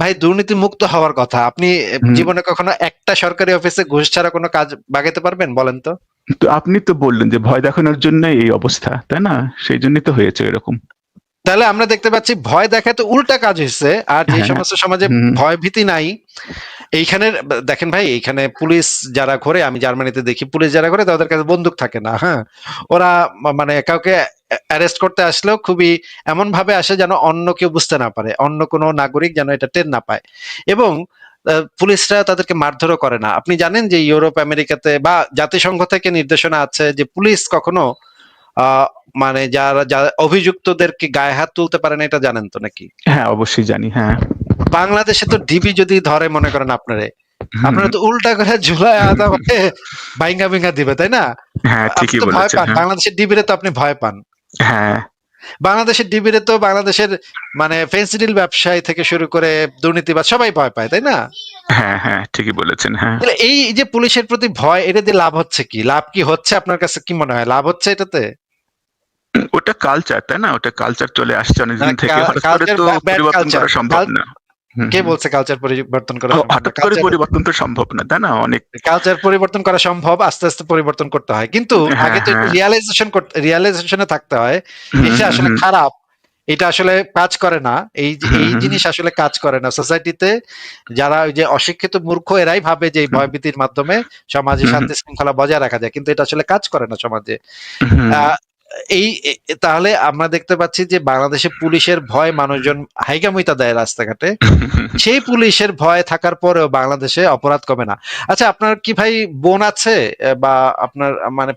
ভাই দুর্নীতি মুক্ত হওয়ার কথা। আপনি হুম, জীবনে কখনো একটা সরকারি অফিসে ঘুষ ছাড়া কোনো কাজ বাগাইতে পারবেন বলেন তো? তো আপনি তো বললেন যে ভয় দেখানোর জন্য এই অবস্থা, তাই না? সেই জন্যই তো হয়েছে এরকম। তাহলে আমরা দেখতে পাচ্ছি ভয় দেখায় তো উল্টা কাজ হয়েছে। আর যে হ্যাঁ। সমস্ত সমাজে হুম, ভয় ভীতি নাই, এইখানের দেখেন ভাই, এইখানে পুলিশ যারা ঘোরে, আমি জার্মানিতে দেখি পুলিশ যারা ঘোরে তাদের কাছে বন্দুক থাকে না, হ্যাঁ। ওরা মানে কাউকে অ্যারেস্ট করতে আসলেও খুবই এমন ভাবে আসে যেন অন্য কেউ বুঝতে না পারে, অন্য কোনো নাগরিক যেন এটা টের না পায়। এবং পুলিশরা তাদেরকে মারধরও করে না। আপনি জানেন যে ইউরোপ আমেরিকাতে বা জাতিসংঘ থেকে নির্দেশনা আছে যে পুলিশ কখনো আহ মানে যারা অভিযুক্তদেরকে গায়ে হাত তুলতে পারে না, এটা জানেন তো নাকি? হ্যাঁ অবশ্যই জানি, হ্যাঁ। বাংলাদেশে তো ডিবি যদি ধরে মনে করেন আপনারে, হুম, আপনারা তো উল্টা করে ঝুলায় আদা করে ভাইঙ্গা ভিঙ্গা দিবে, তাই না? হ্যাঁ আপনি ঠিকই তো ভয় বলেছেন, পান, হ্যাঁ। বাংলাদেশের ডিবিরে তো আপনি ভয় পান। হ্যাঁ, বাংলাদেশের ডিবিরে তো বাংলাদেশের মানে ফেন্সিডিল ব্যবসায়ী থেকে শুরু করে দুর্নীতিবাজ সবাই ভয় পায়, তাই না? হ্যাঁ, হ্যাঁ ঠিকই বলেছেন, হ্যাঁ। তাহলে এই যে পুলিশের প্রতি ভয়, এটা দিয়ে লাভ হচ্ছে কি? লাভ কি হচ্ছে আপনার কাছে কি মনে হয়? লাভ হচ্ছে এটাতে? ওটা কালচার, তাই না? ওটা কালচার চলে আসছে অনেকদিন থেকে। হঠাৎ করে কালচার, তো ব্যাড পরিবর্তন কালচার। করা সম্ভব না। হুম, কে হুম। বলছে কালচার পরিবর্তন করা সম্ভব না? হঠাৎ করে পরিবর্তন তো সম্ভব না, তাই না? অনেক। কালচার পরিবর্তন করা সম্ভব, আস্তে আস্তে পরিবর্তন করতে হয়, কিন্তু হ্যাঁ, আগে তো একটু হ্যাঁ। রিয়ালাইজেশনে থাকতে হয়। হুম, এটা হুম, আসলে হুম। খারাপ, এটা আসলে কাজ করে না। হুম, এই হুম, জিনিস আসলে কাজ করে না সোসাইটিতে। যারা ওই যে অশিক্ষিত মূর্খ এরাই ভাবে যে এই হুম, ভয়ভীতির মাধ্যমে সমাজে হুম, শান্তি শৃঙ্খলা বজায় রাখা যায়, কিন্তু এটা আসলে কাজ করে না সমাজে। হুম, আহ, তাহলে আমরা দেখতে পাচ্ছি যে বাংলাদেশে পুলিশের ভয় মানুষজন হাইগামইতা দেয় রাস্তাঘাটে। সেই পুলিশের ভয় থাকার পরেও বাংলাদেশে অপরাধ কমে না। আচ্ছা, আপনার কি ভাই বোন আছে? বা আপনার মানে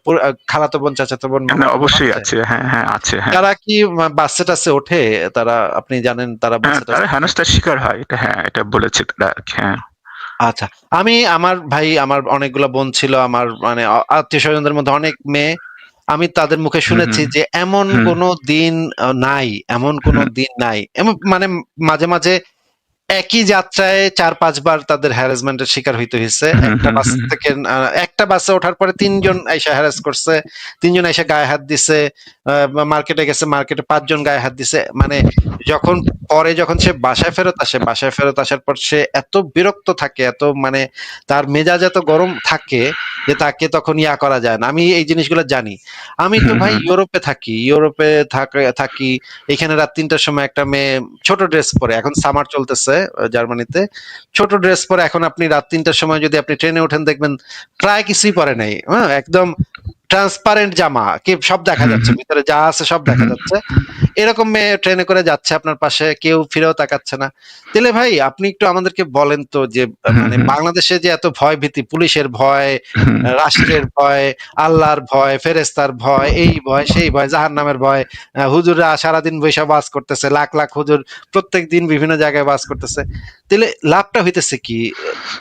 খালাতো বোন, চাচাতো বোন, না, মামাতো বোন অবশ্যই আছে? আছে। হ্যাঁ, হ্যাঁ আছে, হ্যাঁ। তারা কি বাসে টাসে ওঠে? তারা, আপনি জানেন তারা হ্যাঁ, বাসে তারা টাসে ওঠে? হেনস্থার শিকার হয়। এটা, হ্যাঁ, এটা বলেছে তারা আরকি, হ্যাঁ। আচ্ছা, আমি আমার ভাই, আমার অনেকগুলো বোন ছিল, আমার মানে আত্মীয় স্বজনদের মধ্যে অনেক মেয়ে। আমি তাদের মুখে হুম, শুনেছি হুম, যে এমন হুম, কোনো দিন নাই, এমন কোনো হুম, দিন নাই, এমন মানে মাঝে মাঝে একই যাত্রায় ৪-৫ বার তাদের হ্যারাসমেন্টের শিকার হইতে হইছে। হুম, হুম, হুম, একটা বাসে ওঠার পরে ৩ জন আইসা হ্যারাস করছে। ৩ জন আইসা গায়ে হাত দিছে। মার্কেটে গেছে, মার্কেটে ৫ জন গায়ে হাত দিছে। মানে যখন যখন সে বাসায় ফেরত আসার পর সে এত বিরক্ত থাকে, এত মানে তার মেজাজ এত গরম থাকে যে তাকে তখন ইয়া করা যায় না। আমি এই জিনিসগুলো জানি। আমি তো হুম, ভাই হুম, ইউরোপে থাকি। ইউরোপে থাকি। এখানে রাত ৩টার সময় একটা মেয়ে ছোট ড্রেস পরে, এখন সামার চলতেছে জার্মানিতে। ছোট ড্রেস পরে এখন আপনি রাত ৩টার সময় যদি আপনি ট্রেনে ওঠেন দেখবেন প্রায় কিছুই পরে নাই। হ্যাঁ? একদম ট্রান্সপারেন্ট জামা। সব দেখা হুম, যাচ্ছে। ভিতরে যা আছে সব দেখা হুম, যাচ্ছে। এরকম মেয়ে ট্রেনে করে যাচ্ছে আপনার পাশে, কেউ ফিরেও তাকাচ্ছে না। তাইলে ভাই আপনি একটু আমাদেরকে বলেন তো যে হুম, মানে হুম, বাংলাদেশে যে এত ভয় ভীতি, পুলিশের ভয়, হুম, রাষ্ট্রের ভয়, আল্লাহর ভয়, ফেরেস্তার ভয়, এই ভয়, সেই ভয়, জাহান্নামের ভয়, হুজুররা সারাদিন বইসা ওয়াজ করতেছে, লাখ লাখ হুজুর প্রত্যেকদিন বিভিন্ন জায়গায় ওয়াজ করতেছে। তাইলে লাভটা হইতেছে কি?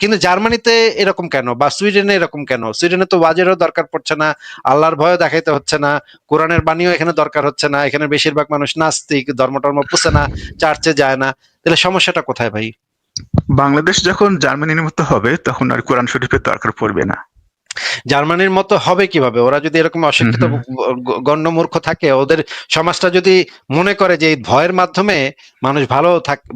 কিন্তু জার্মানিতে এরকম কেন? বা সুইডেনে এরকম কেন? সুইডেনে তো ওয়াজেরও দরকার পড়ছে না, আল্লাহর ভয়ও দেখাইতে হচ্ছে না, কোরআনের বাণীও এখানে দরকার হচ্ছে না। এখানে বেশিরভাগ মানুষ নাস্তিক, ধর্ম টর্ম পুষে না, চার্চে যায় না। তাহলে সমস্যাটা কোথায় ভাই? বাংলাদেশ যখন জার্মানির মতো হবে তখন আর কোরআন শরীফের দরকার পড়বে না। জার্মানির মতো হবে কিভাবে? ওরা যদি এরকম অশিক্ষিত গণ্যমূর্খ থাকে, ওদের সমাজটা যদি মনে করে যে এই ভয়ের মাধ্যমে মানুষ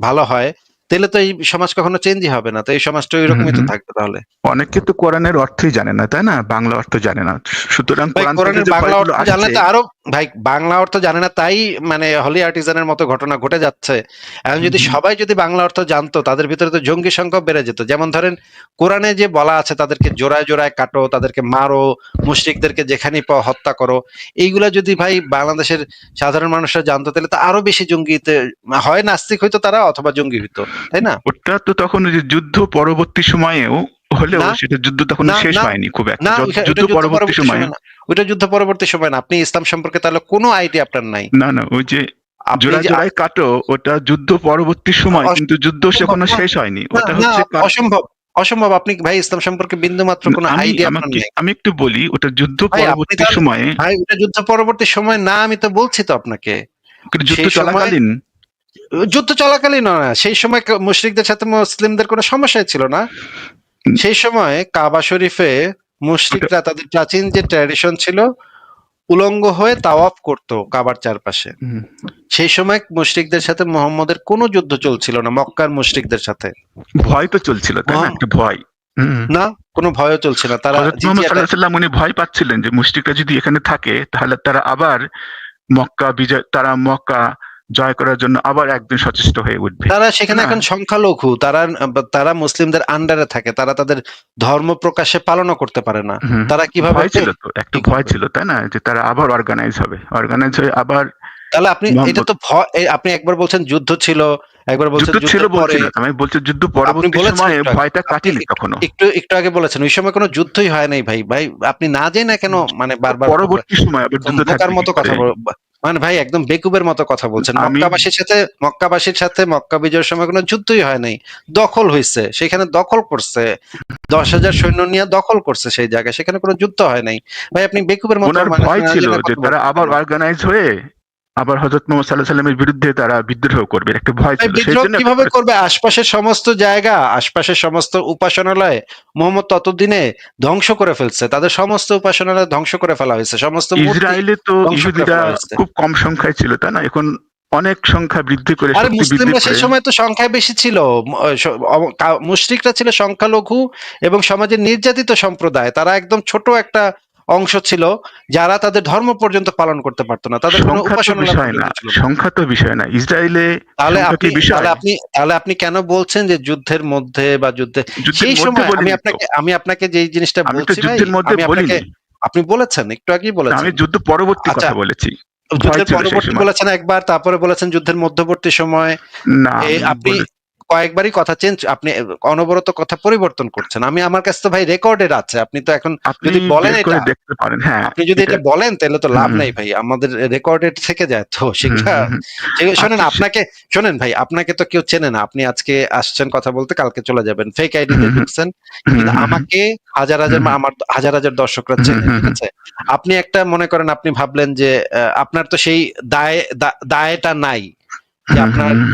ভালো হয়, তাহলে তো এই সমাজ কখনো চেঞ্জই হবে না। তো এই সমাজটা ওইরকমই তো থাকবে তাহলে। অনেকে তো কোরআনের অর্থই জানে না, তাই না? বাংলা অর্থ জানে না। সুতরাং ভাই কোরআন থেকে কোরআনের যে বাংলা ভয়গুলো অর্থ জানলে আসছে, তো আরো, ভাই বাংলা অর্থ জানে না তাই মানে হলি আর্টিজানের মতো ঘটনা ঘটে যাচ্ছে। এখন যদি সবাই যদি বাংলা অর্থ জানতো, তাদের ভিতরে তো জঙ্গি সংখ্যা বেড়ে যেত। যেমন ধরেন কোরআনে যে বলা আছে তাদেরকে জোড়ায় জোড়ায় কাটো, তাদেরকে মারো, মুশরিকদেরকে যেখানে পাও হত্যা করো, এইগুলা যদি ভাই বাংলাদেশের সাধারণ মানুষরা জানতো, তাহলে তো আরো বেশি জঙ্গিতে হয় নাস্তিক হইতো তারা, অথবা জঙ্গি হইতো, তাই না? ওটা তো তখন ওই যে যুদ্ধ পরবর্তী সময়েও হলেও না সেটা যুদ্ধ তখন না শেষ না হয়নি খুব একটা। না, যুদ্ধ ওইটা যুদ্ধ পরবর্তী পরবর্তী সময়ে সময় না, ওইটা যুদ্ধ পরবর্তী সময় না। আপনি ইসলাম সম্পর্কে তাহলে কোনো আইডিয়া আপনার নাই। না, ওই যে আপনি জোড়ায় যে জোড়ায় কাটো, ওটা যুদ্ধ পরবর্তী সময়, কিন্তু যুদ্ধ অসম্ভব সেখানে না, শেষ হয়নি। না ওটা না, হচ্ছে অসম্ভব, অসম্ভব। আপনি ভাই ইসলাম সম্পর্কে বিন্দু মাত্র কোনো আইডিয়া আপনার নেই আমি একটু বলি, ওটা যুদ্ধ ভাই। আপনি পরবর্তী তাহলে সময়ে, ভাই ওটা যুদ্ধ পরবর্তী সময় না, আমি তো বলছি তো আপনাকে। যুদ্ধ সেই সময় চলাকালীন। যুদ্ধ চলাকালীন না, সেই সময় মুশরিকদের সাথে মুসলিমদের কোনো সমস্যাই ছিল না। সেই সময় কাবা শরীফে ওটা মুশরিকরা তাদের প্রাচীন যে ট্র্যাডিশন ছিল, উলঙ্গ হয়ে তাওয়াফ করতো কাবার চারপাশে। হুম, সেই সময় মুশরিকদের সাথে মুহাম্মদের কোনো যুদ্ধ চলছিল না, মক্কার মুশরিকদের সাথে। ভয় তো চলছিল, তাই না? একটা ভয়। না, কোনো ভয়ও চলছে না, তারা হযরত মুহাম্মদ জিজিয়াটা। সাল্লাল্লাহু আলাইহি ওয়াসাল্লাম উনি ভয় পাচ্ছিলেন যে মুশরিকরা যদি এখানে থাকে তাহলে তারা আবার মক্কা জয় করার জন্য আবার একদিন সচেষ্ট হয়ে উঠবে, তারা তাই সেখানে না? এখন সংখ্যালঘু, তারা তারা মুসলিমদের আন্ডারে থাকে, তারা তাদের ধর্ম প্রকাশে পালনও করতে পারে না। হুম, তারা কিভাবে ভয় ছিল তো, একটা কি ভয় করবে? ছিল, তাই না? যে তারা আবার অর্গানাইজ হয়ে আবার তাহলে আপনি এটা মোহাম্মদ। তো ভয়, আপনি একবার বলছেন যুদ্ধ ছিল, একবার যুদ্ধ বলছেন ছিল যুদ্ধের বলছি পরে। না, আমি বলছি যুদ্ধ আপনি পরবর্তী বলেছেন সময়ে একটু আগে, ভয়টা আপনি কাটেনি তখনো। একটু একটু আগে বলেছেন ওই সময় কোনো যুদ্ধই হয় নাই। ভাই ভাই আপনি না জেনে কেন মানে বারবার পরবর্তী সময় আবার যুদ্ধ বোকার থাকবে কি মতো করে? কথা মানে ভাই একদম বেকুবের মতো কথা বলছেন। আমি মক্কাবাসীর সাথে মক্কা বিজয়ের সময় কোনো যুদ্ধই হয় নাই। দখল হয়েছে, সেখানে দখল করছে, 10,000 সৈন্য নিয়ে দখল করছে সেই জায়গায়, সেখানে কোনো যুদ্ধ হয় নাই। ভাই আপনি বেকুবের মতো ওনার মানে ভয় না ছিল জেনে যে কথা তারা বলছেন আবার কেন? অর্গানাইজ হয়ে আবার হযরত মুহাম্মদ সাল্লাল্লাহু আলাইহি ওয়াসাল্লামের বিরুদ্ধে তারা বিদ্রোহ করবে, একটা ভয় ভাই ছিল, সেই বিদ্রোহ জন্য এত কিভাবে করেছে। করবে? আশপাশের সমস্ত জায়গা, আশপাশের সমস্ত উপাসনালয় মুহাম্মদ ততদিনে ধ্বংস করে ফেলছে, তাদের সমস্ত উপাসনালয় ধ্বংস করে ফেলা হয়েছে, সমস্ত মূর্তি ইসরায়েলে তো ধ্বংস করে ইহুদিরা ফেলা হয়েছে। খুব কম সংখ্যায় ছিল, তাই না? এখন অনেক সংখ্যা বৃদ্ধি করে, আরে শক্তি বৃদ্ধি মুসলিমরা করে। সেই সময় তো সংখ্যায় বেশি ছিল। মুশরিকরা ছিল সংখ্যালঘু এবং সমাজের নির্যাতিত সম্প্রদায়। তারা একদম ছোট একটা অংশ ছিল, যারা তাদের ধর্ম পর্যন্ত পালন করতে পারতো না, তাদের কোনো সংখ্যা তো উপাসনালয় বিষয় না, পর্যন্ত ছিল না। ইসরায়েলে তাহলে সংখ্যা কি আপনি বিষয়? তাহলে আপনি কেন বলছেন যে যুদ্ধের মধ্যে বা যুদ্ধে? যুদ্ধের সেই মধ্যে সময় বলিনি তো, আমি আপনাকে যেই জিনিসটা আমি তো বলছি ভাই, যুদ্ধের মধ্যে আমি আপনাকে, বলিনি। আপনি বলেছেন একটু আগেই আমি বলেছেন। যুদ্ধ পরবর্তী আচ্ছা, কথা বলেছি। ভয় যুদ্ধের ছিল সেই পরবর্তী সময়। বলেছেন একবার, তারপরে বলেছেন যুদ্ধের মধ্যবর্তী সময়। না, আমি আপনি বলে কয়েকবারই কথা চেঞ্জ, আপনি অনবরত কথা পরিবর্তন করছেন। আমার কাছে তো ভাই রেকর্ডেড আছে। আপনি তো এখন আপনি যদি বলেন বের করে এটা, দেখতে পারেন। হ্যাঁ, আপনি যদি এটা। এটা বলেন তাহলে তো লাভ হুম, নাই ভাই, আমাদের রেকর্ডেড থেকে যায় তো হুম, সেটা। হুম, হুম। শোনেন আচ্ছা, আপনাকে, শোনেন ভাই, আপনাকে তো কেউ চেনে না। আপনি আজকে আসছেন কথা বলতে, কালকে চলে যাবেন, ফেক আইডি হুম, দিয়ে হুম, ঢুকছেন। হুম, কিন্তু হুম, আমাকে হুম, আমার হাজার হাজার দর্শকরা হুম, চেনে, হুম, ঠিক হুম, আছে? আপনি একটা মনে করেন, আপনি ভাবলেন যে আপনার তো সেই দায়টা নাই যে হুম, আপনার হুম।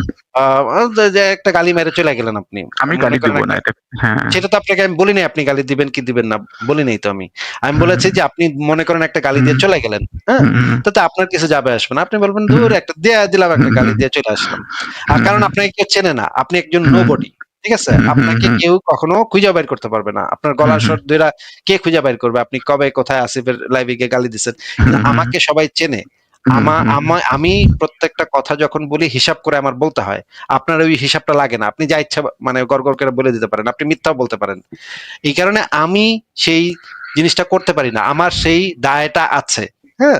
যে একটা গালি মেরে চলে গেলেন আপনি। আমি মনে গালি করেন দিব না একটা, এটা। হ্যাঁ। সেটা তো আপনাকে আমি বলি নাই আপনি গালি দিবেন কি দিবেন না, বলি নাই তো আমি। আমি হুম, বলেছি যে আপনি মনে করেন একটা গালি হুম, দিয়ে চলে গেলেন, হ্যাঁ? হুম, হুম, তাতে আপনার কিছু যাবে আসবে না। আপনি বলবেন হুম, ধুর একটা দিয়ে দিলাম, একটা হুম, গালি হুম, দিয়ে চলে আসলাম। হুম, কারণ আপনাকে কেউ চেনে না। আপনি একজন হুম, নোবডি। ঠিক আছে? হুম, হুম, আপনাকে হুম, কেউ কখনো খুঁজে বের করতে পারবে না। আপনার হুম, গলার স্বর ধইরা কে খুঁজে বের করবে? আপনি কবে কোথায় আসিফের লাইভে গিয়ে গালি দিছেন। কিন্তু আমাকে সবাই চেনে। হুম, হুম, আমি প্রত্যেকটা কথা যখন বলি হিসাব করে আমার বলতে হয়। আপনার ওই হিসাবটা লাগে না। আপনি যা ইচ্ছা মানে গড়গড় করে বলে দিতে পারেন। আপনি মিথ্যাও বলতে পারেন। এই কারণে আমি সেই জিনিসটা করতে পারি না। আমার সেই দায়টা আছে। হ্যাঁ?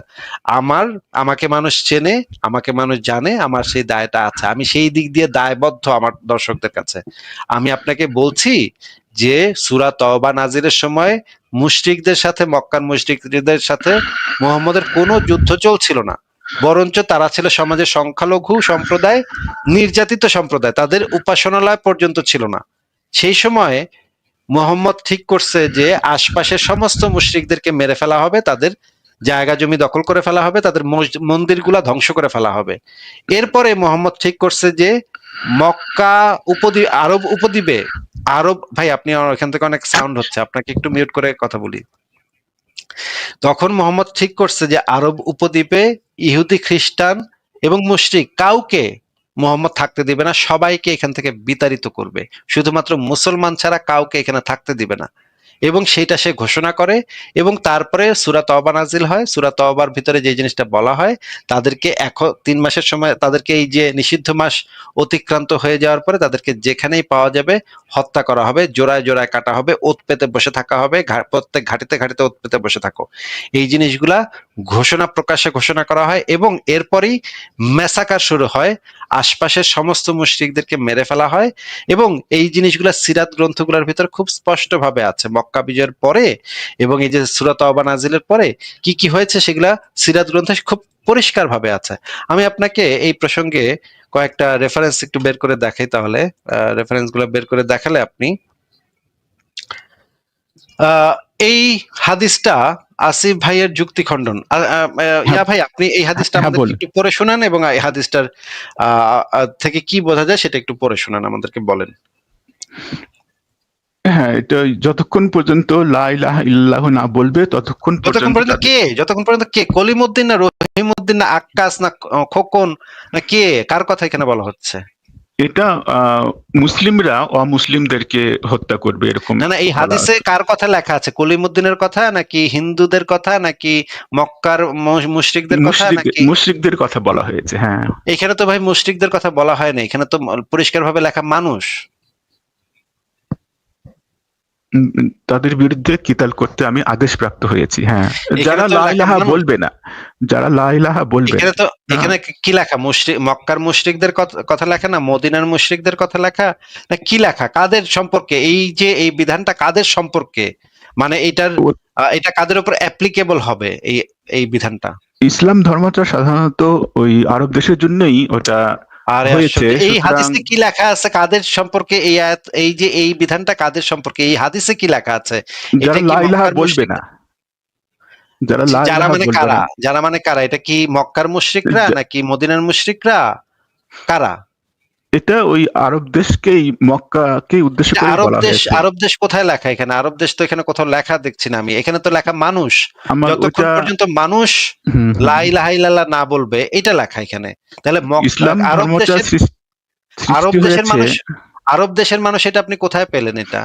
আমাকে মানুষ চেনে, আমাকে মানুষ জানে, আমার সেই দায়টা আছে। আমি সেই দিক দিয়ে দায়বদ্ধ আমার দর্শকদের কাছে। আমি আপনাকে বলছি যে সূরা তওবা নাজিলের সময় মক্কার মুশরিকদের সাথে মুহাম্মদের কোনো যুদ্ধ চলছিল না। বরঞ্চ তারা ছিল সমাজের সংখ্যালঘু সম্প্রদায়, নির্যাতিত সম্প্রদায়। তাদের উপাসনালয় পর্যন্ত ছিল না। সেই সময়ে মুহাম্মদ ঠিক করছে যে আশপাশের সমস্ত মুশরিকদেরকে মেরে ফেলা হবে, তাদের জায়গা জমি দখল করে ফেলা হবে, তাদের মন্দিরগুলা ধ্বংস করে ফেলা হবে। এরপরে মোহাম্মদ ঠিক করছে যে মক্কা উপদ্বীপ, আরব উপদ্বীপে, আরব, ভাই আপনি এখান থেকে অনেক সাউন্ড হচ্ছে, আপনাকে একটু মিউট করে কথা বলি। তখন মোহাম্মদ ঠিক করছে যে আরব উপদ্বীপে ইহুদি, খ্রিস্টান এবং মুশরিক কাউকে মোহাম্মদ থাকতে দিবে না, সবাইকে এখান থেকে বিতাড়িত করবে, শুধুমাত্র মুসলমান ছাড়া কাউকে এখানে থাকতে দিবে না। এবং সেইটা সে ঘোষণা করে, এবং তারপরে সূরা তওবা নাজিল হয়। সূরা তওবার ভিতরে যে জিনিসটা বলা হয়, তাদেরকে 3 মাসের সময়, তাদেরকে এই যে নিষিদ্ধ মাস অতিক্রান্ত হয়ে যাওয়ার পরে তাদেরকে যেখানেই পাওয়া যাবে হত্যা করা হবে, জোড়ায় জোড়ায় কাটা হবে, ওত পেতে বসে থাকা হবে, প্রত্যেক ঘাটিতে ঘাটিতে ওত পেতে বসে থাকো। এই জিনিসগুলা প্রকাশ্যে ঘোষণা করা হয়, এবং এরপরই ম্যাসাকার শুরু হয়, আশপাশের সমস্ত মুশরিকদেরকে মেরে ফেলা হয়। এবং এই জিনিসগুলা সিরাত গ্রন্থগুলোর ভিতর খুব স্পষ্টভাবে আছে। মক্কা বিজয়ের পরে এবং এই যে সূরা তওবা নাজিলের পরে কি কি হয়েছে সেগুলা সিরাত গ্রন্থে খুব পরিষ্কার ভাবে আছে। আমি আপনাকে এই প্রসঙ্গে কয়েকটা রেফারেন্স একটু বের করে দেখাই, তাহলে রেফারেন্স গুলো বের করে দেখালে আপনি এই হাদিসটা আসিফ ভাইয়ের যুক্তি খণ্ডন। ইয়া ভাই, আপনি এই হাদিসটা হ্যাঁ, আমাদেরকে বলুন। একটু পড়ে শোনান, এবং এই হাদিসটার থেকে কি বোঝা যায় সেটা একটু পড়ে শোনান, আমাদেরকে বলেন। হ্যাঁ, এটা যতক্ষণ পর্যন্ত লা ইলাহা ইল্লাল্লাহ না বলবে ততক্ষণ যতক্ষণ পর্যন্ত তাদের- যতক্ষণ পর্যন্ত কে, কলিমুদ্দিন না রহিমউদ্দিন না আক্কাস না খোকন না কে, কার কথা এখানে বলা হচ্ছে? এটা মুসলিমরা অমুসলিমদেরকে হত্যা করবে এরকম না না, এই বলা হাদিসে আছে। কার কথা লেখা আছে? কলিমুদ্দিনের কথা নাকি হিন্দুদের কথা নাকি মক্কার মুশরিকদের কথা নাকি? মুশরিকদের কথা বলা হয়েছে। হ্যাঁ, এখানে তো ভাই মুশরিকদের কথা বলা হয় না, এখানে তো পরিষ্কার ভাবে লেখা মানুষ। তাদের বিরুদ্ধে কিতাল করতে আমি আদেশ প্রাপ্ত হয়েছি। হ্যাঁ, এখানে যারা তো লা লেখা ইলাহা মানুষ। বলবে না, যারা লা ইলাহা বলবে এখানে না। তো হ্যাঁ, এখানে কি লেখা? মক্কার মুশরিকদের কথা লেখা, না মদিনার মুশরিকদের কথা লেখা, না কি লেখা? কাদের সম্পর্কে এই যে এই বিধানটা কাদের সম্পর্কে, মানে এটা কাদের উপর অ্যাপ্লিকেবল হবে এই এই বিধানটা? ইসলাম ধর্মটা সাধারণত ওই আরব দেশের জন্যই ওটা আরে হয়েছে। আশ্চর্য! এই সুতরাং হাদিসে কি লেখা আছে কাদের সম্পর্কে? এই যে এই বিধানটা কাদের সম্পর্কে এই হাদিসে কি লেখা আছে? যারা এটা কি লা ইলাহা মক্কার বলবে না, যারা লা যারা ইলাহা মানে বলবে কারা? না, যারা মানে কারা? এটা কি মক্কার মুশরিকরা যা- নাকি মদিনার মুশরিকরা? কারা? এটা ওই আরব দেশকেই, মক্কাকে উদ্দেশ্য এটা করেই বলা হয়েছে। আরব দেশ কোথায় লেখা এখানে? আরব দেশ তো এখানে কোথাও লেখা দেখছি না আমি। এখানে তো লেখা মানুষ। আমার যতক্ষণ ওটা পর্যন্ত মানুষ লা ইলাহা ইল্লাল্লাহ না বলবে, এটা লেখা এখানে। তাহলে ইসলাম ধর্মটা আরব সৃষ্টি দেশের হয়েছে। মানুষ আরব দেশের মানুষ এটা আপনি কোথায় পেলেন এটা?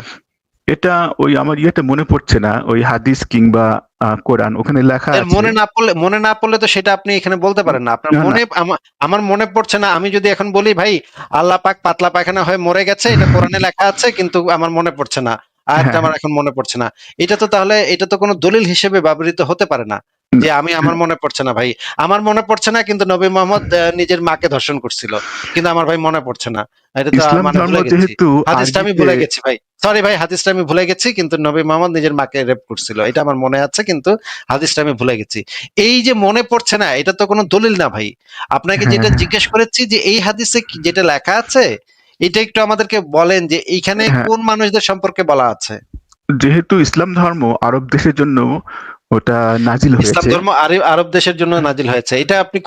এটা ওই আমার ইয়েতে মনে পড়ছে না, ওই হাদিস কিংবা কোরআন ওখানে লেখা এর আছে। মনে না পড়লে তো সেটা আপনি এখানে বলতে পারেন না। আপনার না, না, আমার মনে পড়ছে না। আমি যদি এখন বলি ভাই আল্লাহ পাক পাতলা পায়খানা হয়ে মরে গেছে, এটা কোরআনে লেখা আছে, কিন্তু আমার মনে পড়ছে না, আয়াতটা হ্যাঁ, আমার এখন মনে পড়ছে না। এটা তো কোনো দলিল হিসেবে ব্যবহৃত হতে পারে না যে আমার মনে পড়ছে না ভাই। আমার মনে পড়ছে না, কিন্তু নবী মোহাম্মদ নিজের মাকে ধর্ষণ করছিল, কিন্তু আমার ভাই মনে পড়ছে না। এটা তো ইসলাম মানে ধর্ম ভুলে গেছি। যেহেতু হাদিসটা আমি আরবিতে, ভুলে গেছি ভাই। সরি ভাই, হাদিসটা আমি ভুলে গেছি, কিন্তু নবী মোহাম্মদ নিজের মাকে রেপ করছিল এটা আমার মনে আছে, কিন্তু হাদিসটা আমি ভুলে গেছি। এই যে মনে পড়ছে না, এটা তো কোনো দলিল না ভাই। আপনাকে হ্যাঁ, যেটা হ্যাঁ, জিজ্ঞেস করেছি যে এই হাদিসে যেটা লেখা আছে, এটা একটু আমাদেরকে বলেন যে এইখানে হ্যাঁ, কোন মানুষদের সম্পর্কে বলা আছে। যেহেতু ইসলাম ধর্ম আরব দেশের জন্য ওটা নাজিল ইসলাম হয়েছে। ধর্ম আরব দেশের জন্য নাজিল হয়েছে, এটা আপনি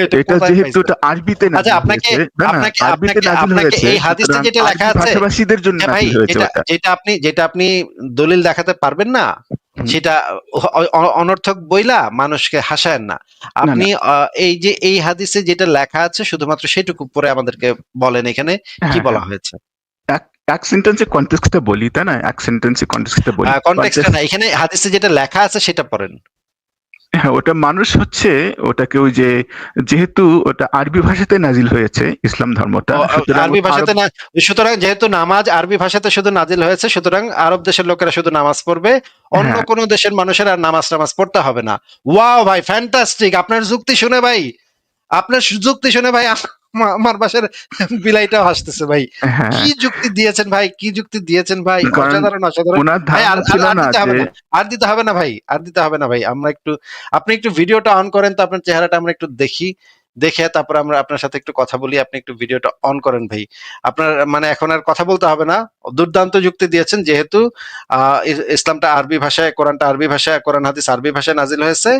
এটা এটা কোথায় যেহেতু পাইছেন? ওটা আরবিতে আচ্ছা, নাজিল আপনাকে হয়েছে, না না, আপনাকে আরবিতে আপনাকে নাজিল আপনাকে হয়েছে, এই হাদিসে সুতরাং যেটা লেখা আরবি আছে, ভাষাভাষীদের জন্য ভাই, নাজিল হয়েছে ওটা। যেটা আপনি দলিল দেখাতে পারবেন না, হুম, সেটা অনর্থক বইলা মানুষকে হাসায়েন না। না, না, আপনি এই যে এই হাদিসে যেটা লেখা আছে শুধুমাত্র সেটুকু পরে আমাদেরকে বলেন এখানে কি হ্যাঁ, বলা হ্যাঁ, হয়েছে। এক সেন্টেন্সে কনটেক্সটটা বলি, তাই না? এক সেন্টেন্সে কনটেক্সটটা বলি। কনটেক্সটটা না, এখানে হাদিসে যেটা লেখা আছে সেটা পড়েন। হ্যাঁ, ওটা মানুষ হচ্ছে, ওটাকে ওই যে, যেহেতু ওটা আরবি ভাষাতে নাজিল হয়েছে ইসলাম ধর্মটা, সুতরাং আরবি আরব, ভাষাতে না, সুতরাং যেহেতু নামাজ আরবি ভাষাতে শুধু নাজিল হয়েছে, সুতরাং আরব দেশের লোকেরা শুধু নামাজ পড়বে, অন্য হ্যাঁ, কোন দেশের মানুষের আর নামাজ পড়তে হবে না। ওয়াও ভাই, ফ্যান্টাস্টিক! আপনার যুক্তি শুনে ভাই, আমার বাসার বিলাইটাও হাসতেছে ভাই। হ্যাঁ, কি যুক্তি দিয়েছেন ভাই, কি যুক্তি দিয়েছেন ভাই! কারণ অসাধারণ, অসাধারণ ওনার ভাই। আর ধারণা আর ছিল আর না দিতে যে, হবে না, আর দিতে হবে না ভাই, আর দিতে হবে না ভাই। আপনি একটু ভিডিওটা অন করেন তো, আপনার চেহারাটা আমরা একটু দেখি দেখে তারপর আমরা আপনার সাথে একটু কথা বলি। আপনি একটু ভিডিওটা অন করেন ভাই। আপনার মানে এখন আর কথা বলতে হবে না। দুর্দান্ত যুক্তি দিয়েছেন, যেহেতু ইসলামটা আরবি ভাষায়, কোরআনটা আরবি ভাষায়, কোরআন হাদিস আরবি ভাষায় নাজিল হয়েছে।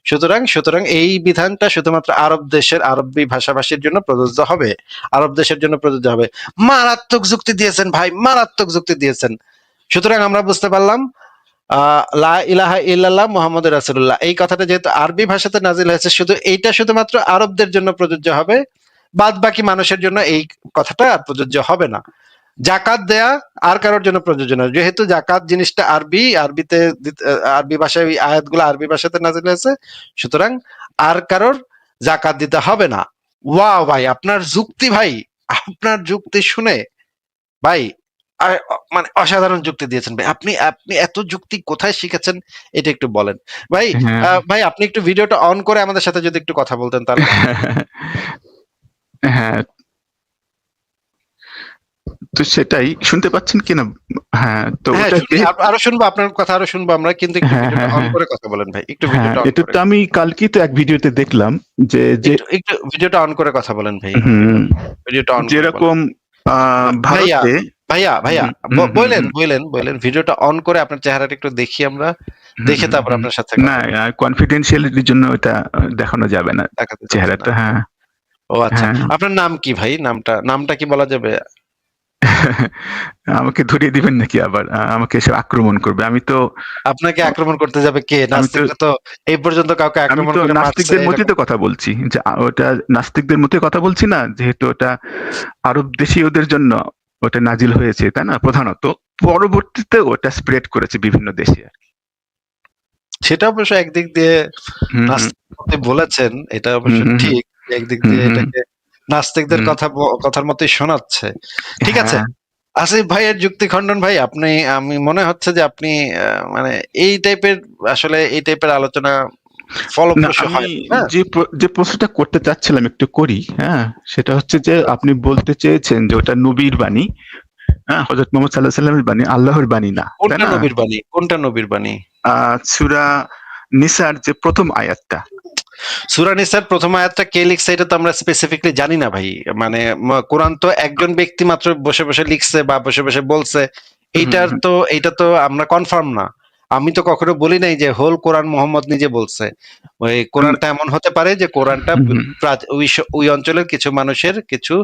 সুতরাং এই বিধানটা শুধুমাত্র আরব দেশের আরবি ভাষাভাষীর জন্য প্রযোজ্য হবে, আরব দেশের জন্য প্রযোজ্য হবে। মারাত্মক যুক্তি দিয়েছেন ভাই, মারাত্মক যুক্তি দিয়েছেন। সুতরাং আমরা বুঝতে পারলাম লা ইলাহা ইল্লাল্লাহ মুহাম্মাদুর রাসূলুল্লাহ এই কথাটা যেহেতু আরবি ভাষাতে নাজিল হয়েছে, এইটা শুধুমাত্র আরবদের জন্য প্রযোজ্য হবে, বাদ বাকি মানুষের জন্য এই কথাটা আর প্রযোজ্য হবে না। জাকাত দেয়া আর কারোর জন্য প্রযোজ্য না, যেহেতু জাকাত জিনিসটা আরবি ভাষায়, ওই আয়াতগুলো আরবি ভাষাতে নাজিল হয়েছে, সুতরাং আর কারোর জাকাত দিতে হবে না। ওয়াও ভাই, আপনার যুক্তি ভাই, আপনার যুক্তি শুনে ভাই মানে অসাধারণ যুক্তি দিয়েছেন ভাই। আপনি আপনি এত যুক্তি কোথায় শিখেছেন এটা একটু বলেন ভাই। হ্যাঁ ভাই আপনি একটু ভিডিওটা অন করে আমাদের সাথে যদি একটু কথা বলতেন তাহলে। হ্যাঁ, তো সেটাই শুনতে পাচ্ছেন কিনা? হ্যাঁ, তো হ্যাঁ ওটা শুনি, আরো শুনবো আপনার কথা, আরো শুনবো আমরা, কিন্তু একটু হ্যাঁ ভিডিওটা হ্যাঁ অন হ্যাঁ করে কথা বলেন ভাই, একটু হ্যাঁ, ভিডিওটা অন এটা করে, তো আমি কালকেই তো এক ভিডিওতে দেখলাম যে যে একটু একটু ভিডিওটা অন করে কথা বলেন ভাই, হুম, ভিডিওটা অন করে বলেন। যেরকম ভাইয়া ভারতে ভাইয়া ভাইয়া হুম, হুম, হুম, বলেন হুম, বলেন বলেন, ভিডিওটা অন করে আপনার চেহারাটা একটু দেখি আমরা, হুম, দেখে হুম, তারপর হুম। আপনার সাথে না, কথা বলবো। কনফিডেন্সিয়ালিটির জন্য এটা দেখানো যাবে না দেখাতে চাচ্ছেন না? চেহারাটা। হ্যাঁ ও আচ্ছা, হ্যাঁ। আপনার নাম কি ভাই? নামটা কি বলা যাবে? আমাকে ধরিয়ে দিবেন নাকি আবার? আমাকে এসে আক্রমণ করবে। আপনাকে আক্রমণ করতে যাবে কে? আমি তো নাস্তিকরা তো এই পর্যন্ত কাউকে আমি আক্রমণ তো করে মারছে নাস্তিকদের মতোই এরকম। তো কথা বলছি যে ওটা নাস্তিকদের মতোই কথা বলছি না, যেহেতু ওটা আরব দেশীয়দের জন্য ওটা নাজিল হয়েছে, তাই না? প্রধানত পরবর্তীতে ওটা স্প্রেড করেছে বিভিন্ন দেশে। সেটা অবশ্য একদিক দিয়ে হুম হুম নাস্তিক আপনি বলেছেন, এটা হুম অবশ্য হুম হুম ঠিক যে একদিক হুম দিয়ে হুম এটাকে নাস্তিকদের হুম, কথার মতোই শোনাচ্ছে। ঠিক আছে, হ্যাঁ। আসিফ ভাইয়ের যুক্তি খণ্ডন ভাই, আমি মনে হচ্ছে যে আপনি মানে এই টাইপের, আসলে এই টাইপের আলোচনা না, ফলপ্রসূ আমি হয় না। যে প্রশ্নটা করতে চাচ্ছিলাম একটু করি, হ্যাঁ? সেটা হচ্ছে যে আপনি বলতে চেয়েছেন যে ওটা নবীর বাণী, হ্যাঁ? হযরত মুহাম্মদ সাল্লাল্লাহু আলাইহি ওয়াসাল্লামের বাণী, আল্লাহর বাণী না, তাই কোনটা না? নবীর বাণী? কোনটা নবীর বাণী? সূরা নিসার যে ১ম আয়াতটা। সূরা নিসার প্রথম আয়াতটা কে লিখছে এটা তো আমরা স্পেসিফিকলি জানি না ভাই। মানে কোরআন তো একজন ব্যক্তি মাত্র বসে বসে লিখছে বা বসে বসে বলছে, হুম, হুম, এইটা তো আমরা কনফার্ম না। আমি তো কখনো বলি নাই যে হোল কোরআন মোহাম্মদ নিজে বলছে। ওই হুম, কোরআনটা এমন হতে পারে যে কোরআনটা হুম, ওই অঞ্চলের কিছু মানুষের কিছু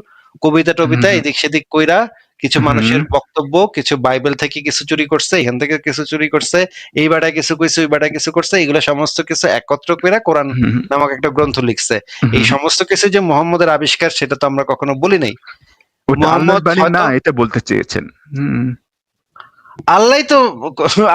কবিতা হুম, টবিতা হুম, এদিক সেদিক কইরা, কিছু হুম, মানুষের বক্তব্য, কিছু বাইবেল থেকে কিছু চুরি করছে, এখান থেকে কিছু চুরি করছে, এই বেটায় কিছু কইছে, ওই বেটায় কিছু করছে, এগুলো সমস্ত কিছু একত্র কইরা কোরআন হুম, নামক একটা গ্রন্থ লিখছে। এই হুম। সমস্ত কিছু যে মুহাম্মদের আবিষ্কার সেটা তো আমরা কখনো বলি নাই। ওটা আল্লাহর মুহাম্মদ বাণী না, হয়তো এটা বলতে চেয়েছেন। হুম, আল্লাহই তো,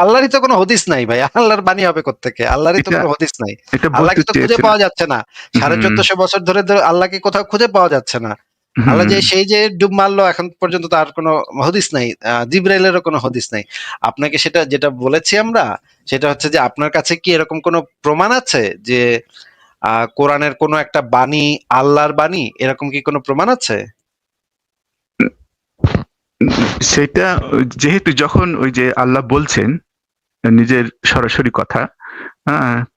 আল্লাহরই তো কোনো হদিস নাই ভাই, আল্লাহর বাণী হবে কোত্থেকে? আল্লাহরই তো এটা কোনো হদিস নাই। এটা বলতে আল্লাহকে তো খুঁজে চেয়েছেন। পাওয়া যাচ্ছে না। হুম, 1450 বছর ধরে আল্লাহকে কোথাও খুঁজে পাওয়া যাচ্ছে না। আল্লাহ হুম। যে সেই যে ডুব মারলো এখন পর্যন্ত তার কোনো হদিস নাই। জিবরাইলেরও কোনো হদিস নাই। আপনাকে সেটা যেটা বলেছি আমরা, সেটা হচ্ছে যে আপনার কাছে কি এরকম কোনো প্রমাণ আছে যে কোরআনের কোনো একটা বাণী আল্লাহর বাণী, এরকম কি কোনো প্রমাণ আছে? সেটা যেহেতু যখন ওই যে আল্লাহ বলছেন নিজের সরাসরি কথা,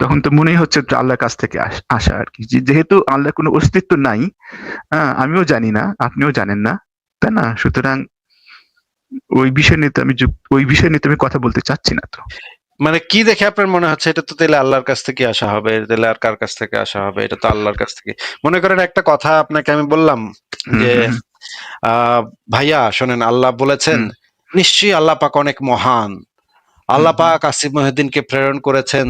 তখন তো মনেই হচ্ছে যে আল্লাহর কাছ থেকে আসা আরকি। যেহেতু আল্লাহর কোনো অস্তিত্ব নাই, আমিও জানি না, আপনিও জানেন না, তাই না? সুতরাং ওই বিষয় নিয়ে তো আমি কথা বলতে চাচ্ছি না তো। মানে কি দেখে আপনার মনে হচ্ছে এটা তো তাহলে আল্লাহর কাছ থেকে আসা হবে? তাহলে আর কার কাছ থেকে আসা হবে? এটা তো আল্লাহর কাছ থেকে। মনে করেন একটা কথা আপনাকে আমি বললাম হুম, যে হুম, ভাইয়া শোনেন, আল্লাহ বলেছেন, হুম, নিশ্চয়ই আল্লাহ পাক অনেক মহান। হুম, আল্লাহ হুম, পাক আসিফ মহিউদ্দিনকে প্রেরণ করেছেন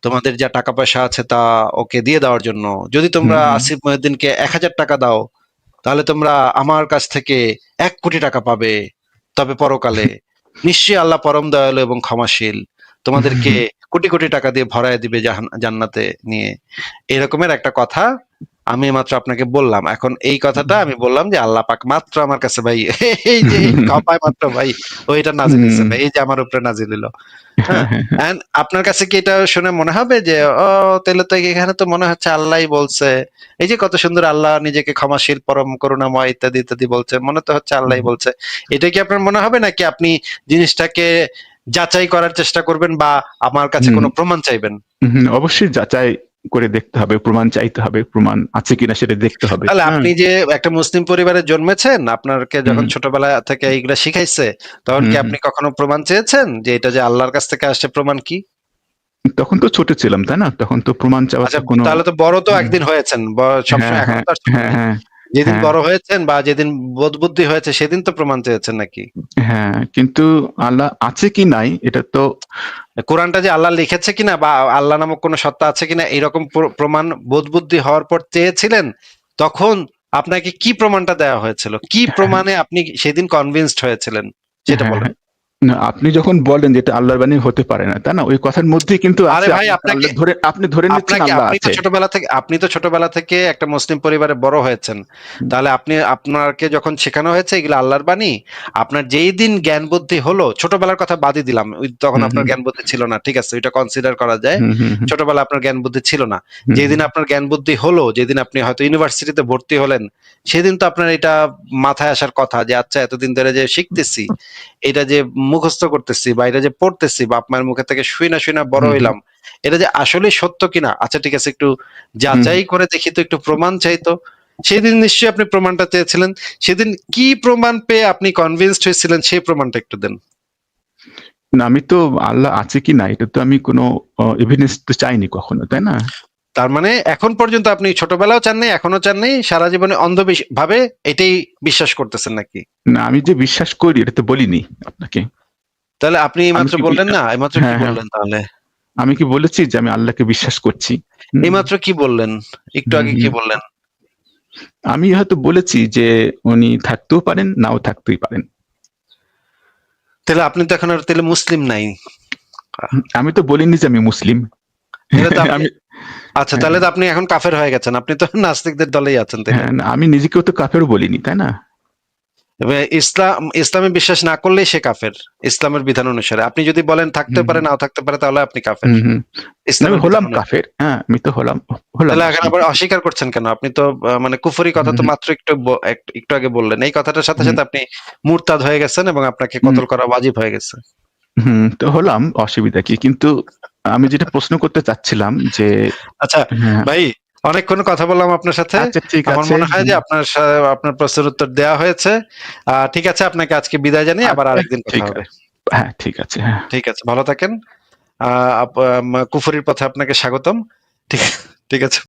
তোমাদের যা টাকা পয়সা আছে তা ওকে দিয়ে দেওয়ার জন্য। যদি হুম, তোমরা হুম, আসিফ মহিউদ্দিনকে 1000 টাকা দাও, তাহলে তোমরা আমার কাছ থেকে 1 কোটি টাকা পাবে, তবে পরকালে। নিশ্চয়ই আল্লাহ পরম দয়ালু এবং ক্ষমাশীল, তোমাদেরকে হুম, কোটি কোটি টাকা দিয়ে ভরায় দিবে জান্নাতে নিয়ে। এরকমের একটা কথা আমি মাত্র আপনাকে বললাম। এখন এই কথাটা আমি বললাম যে আল্লাহ পাক মাত্র আমার কাছে ভাই এই যে এই কপায় মাত্র ভাই ওইটা নাজিল হইছে হুম। ভাই, এই যে আমার উপরে নাজিল হইলো। হ্যাঁ, এন্ড আপনার কাছে কি এটা শুনে মনে হবে যে ও তাহলে তো এখানে তো মনে হচ্ছে আল্লাহই বলছে, এই যে কত সুন্দর আল্লাহ নিজেকে ক্ষমাশীল পরম করুণাময় ইত্যাদি ইত্যাদি বলছে, মনে তো হচ্ছে আল্লাহই বলছে। এটা কি আপনার মনে হবে, নাকি আপনি জিনিসটাকে যাচাই করার চেষ্টা করবেন বা আমার কাছে হুম, কোনো প্রমাণ চাইবেন? অবশ্যই যাচাই করে দেখতে হবে, প্রমাণ চাইতে হবে, প্রমাণ আছে কিনা সেটা দেখতে হবে। তাহলে হ্যাঁ। আপনি যে একটা মুসলিম পরিবারে জন্মেছেন, আপনাকে যখন হুম, ছোটবেলা থেকে এইগুলা শিখাইছে, তখন হুম, কি হুম। আপনি কখনো প্রমাণ চেয়েছেন যে এটা যে আল্লাহর কাছ থেকে আসছে, প্রমাণ কি? তখন তো ছোট ছিলাম, তাই না? তখন তো প্রমাণ চাওয়ার আচ্ছা, তো কোনো। তাহলে তো বড় তো হুম, একদিন হয়েছেন, হ্যাঁ, সবসময়, এখন হ্যাঁ, তো আর ছোট হ্যাঁ, নেই। হ্যাঁ, যেদিন হ্যাঁ, বড় হয়েছেন বা যেদিন বোধ বুদ্ধি হয়েছে সেদিন তো প্রমাণ চেয়েছেন নাকি? হ্যাঁ। কিন্তু আল্লাহ আছে কি নাই এটা তো। কোরআনটা যে আল্লাহ লিখেছে কিনা বা আল্লাহ নামক কোনো সত্তা আছে কিনা এরকম প্রমাণ বোধ বুদ্ধি হওয়ার পর চেয়েছিলেন, তখন আপনাকে কি প্রমাণটা দেওয়া হয়েছিল? কি হ্যাঁ, প্রমাণে আপনি সেদিন কনভিন্সড হয়েছিলেন সেটা হ্যাঁ, বলেন। হ্যাঁ। না, আপনি যখন বলেন যে এটা আল্লাহর বাণী হতে পারে না, তাই না? ওই কথার মধ্যেই কিন্তু আরে আছে ভাই, আপনি আপনাকে আল্লাহ ধরে আপনি ধরে নিচ্ছেন আপনাকে আল্লাহ আছে। আপনি তো ছোটবেলা থেকে একটা মুসলিম পরিবারে বড় হয়েছেন। হুম, তাহলে আপনাকে যখন শেখানো হয়েছে এগুলো আল্লাহর বাণী, আপনার যেই দিন জ্ঞান বুদ্ধি হলো, ছোটবেলার কথা বাদই দিলাম, তখন হুম, আপনার হুম, জ্ঞান বুদ্ধি ছিল না, ঠিক আছে, এটা কনসিডার করা যায়। হুম, হুম, হুম, ছোটবেলা আপনার জ্ঞান বুদ্ধি ছিল না। হুম, যেদিন আপনার জ্ঞান বুদ্ধি হলো, যেদিন আপনি হয়তো ইউনিভার্সিটিতে ভর্তি হলেন, সেদিন তো আপনার এটা মাথায় আসার কথা যে আচ্ছা, এতদিন ধরে যে শিখতেছি, এটা যে মুখস্থ করতেছি বা এটা যে পড়তেছি, বাপ মায়ের মুখে থেকে শুই না শুই না বড় হুম, হুম, হইলাম, এটা যে আসলে সত্য কিনা, আচ্ছা ঠিক আছে, একটু হুম, যাচাই করে দেখি তো, একটু প্রমাণ চাইতো। সেদিন নিশ্চয়ই আপনি প্রমাণটা চেয়েছিলেন। সেদিন কি প্রমাণ পেয়ে আপনি কনভিন্সড হয়েছিলেন, সেই প্রমাণটা একটু দেন। না, আমি তো আল্লাহ আছে কি না এটা তো আমি কোনো এভিডেন্স তো চাইনি কখনো, তাই না? তার মানে এখন পর্যন্ত আপনি ছোটবেলাও চাননি, এখনো চাননি, সারা জীবনে ভাবে এটাই বিশ্বাস করতেছেন নাকি? না, আমি যে বিশ্বাস করি এটা তো বলিনি আপনাকে। তাহলে আপনি আমি এইমাত্র কি বললেন না, এইমাত্র কি হ্যাঁ, হ্যাঁ। বললেন তাহলে? আমি কি বলেছি যে আমি আল্লাহকে বিশ্বাস করছি? হুম, এইমাত্র কি বললেন? একটু হুম, আগে কি হুম। বললেন? আমি হয়তো বলেছি যে উনি থাকতেও পারেন, নাও থাকতেই পারেন। তাহলে আপনি তো এখন আর তাহলে মুসলিম নাই। আমি তো বলিনি যে আমি মুসলিম। তাহলে তো আপনি, আমি আচ্ছা, হ্যাঁ, তাহলে তো আপনি এখন কাফের হয়ে গেছেন, আপনি তো নাস্তিকদের দলেই আছেন তাইলে। হ্যাঁ, না, আমি নিজেকেও তো কাফেরও বলিনি, তাই না? এবার ইসলামে বিশ্বাস না করলেই সে কাফের। ইসলামের বিধান অনুসারে আপনি যদি বলেন থাকতে হুম, পারে নাও থাকতে পারে, তাহলে আপনি কাফের হুম, হুম। না, আমি ইসলামের বিধান হলাম অনুসারে। কাফের। হ্যাঁ, আমি তো হলাম তাহলে এখন আবার অসুবিধা কি? অস্বীকার করছেন কেন? আপনি তো মানে কুফরি কথা হুম, তো হুম, মাত্র একটু আগে বললেন, এই কথাটার সাথে হুম, সাথে আপনি মুরতাদ হয়ে গেছেন এবং আপনাকে হুম, কতল করা ওয়াজিব হয়ে গেছে। হুম, তো হলাম, অসুবিধা কি? কিন্তু আমি যেটা প্রশ্ন করতে চাচ্ছিলাম যে আচ্ছা হ্যাঁ, ভাই, অনেকক্ষণ কথা বললাম আপনার সাথে। আচ্ছা ঠিক আমার আছে। মনে হয় যে হুম, আপনার প্রশ্নের উত্তর দেওয়া হয়েছে। ঠিক আছে, আপনাকে আজকে বিদায় জানিয়ে আবার আচ্ছা আরেকদিন কথা ঠিক হবে। আছে। হ্যাঁ, ঠিক আছে। হ্যাঁ। ঠিক আছে, ভালো থাকেন। কুফরির পথে আপনাকে স্বাগতম। ঠিক ঠিক আছে।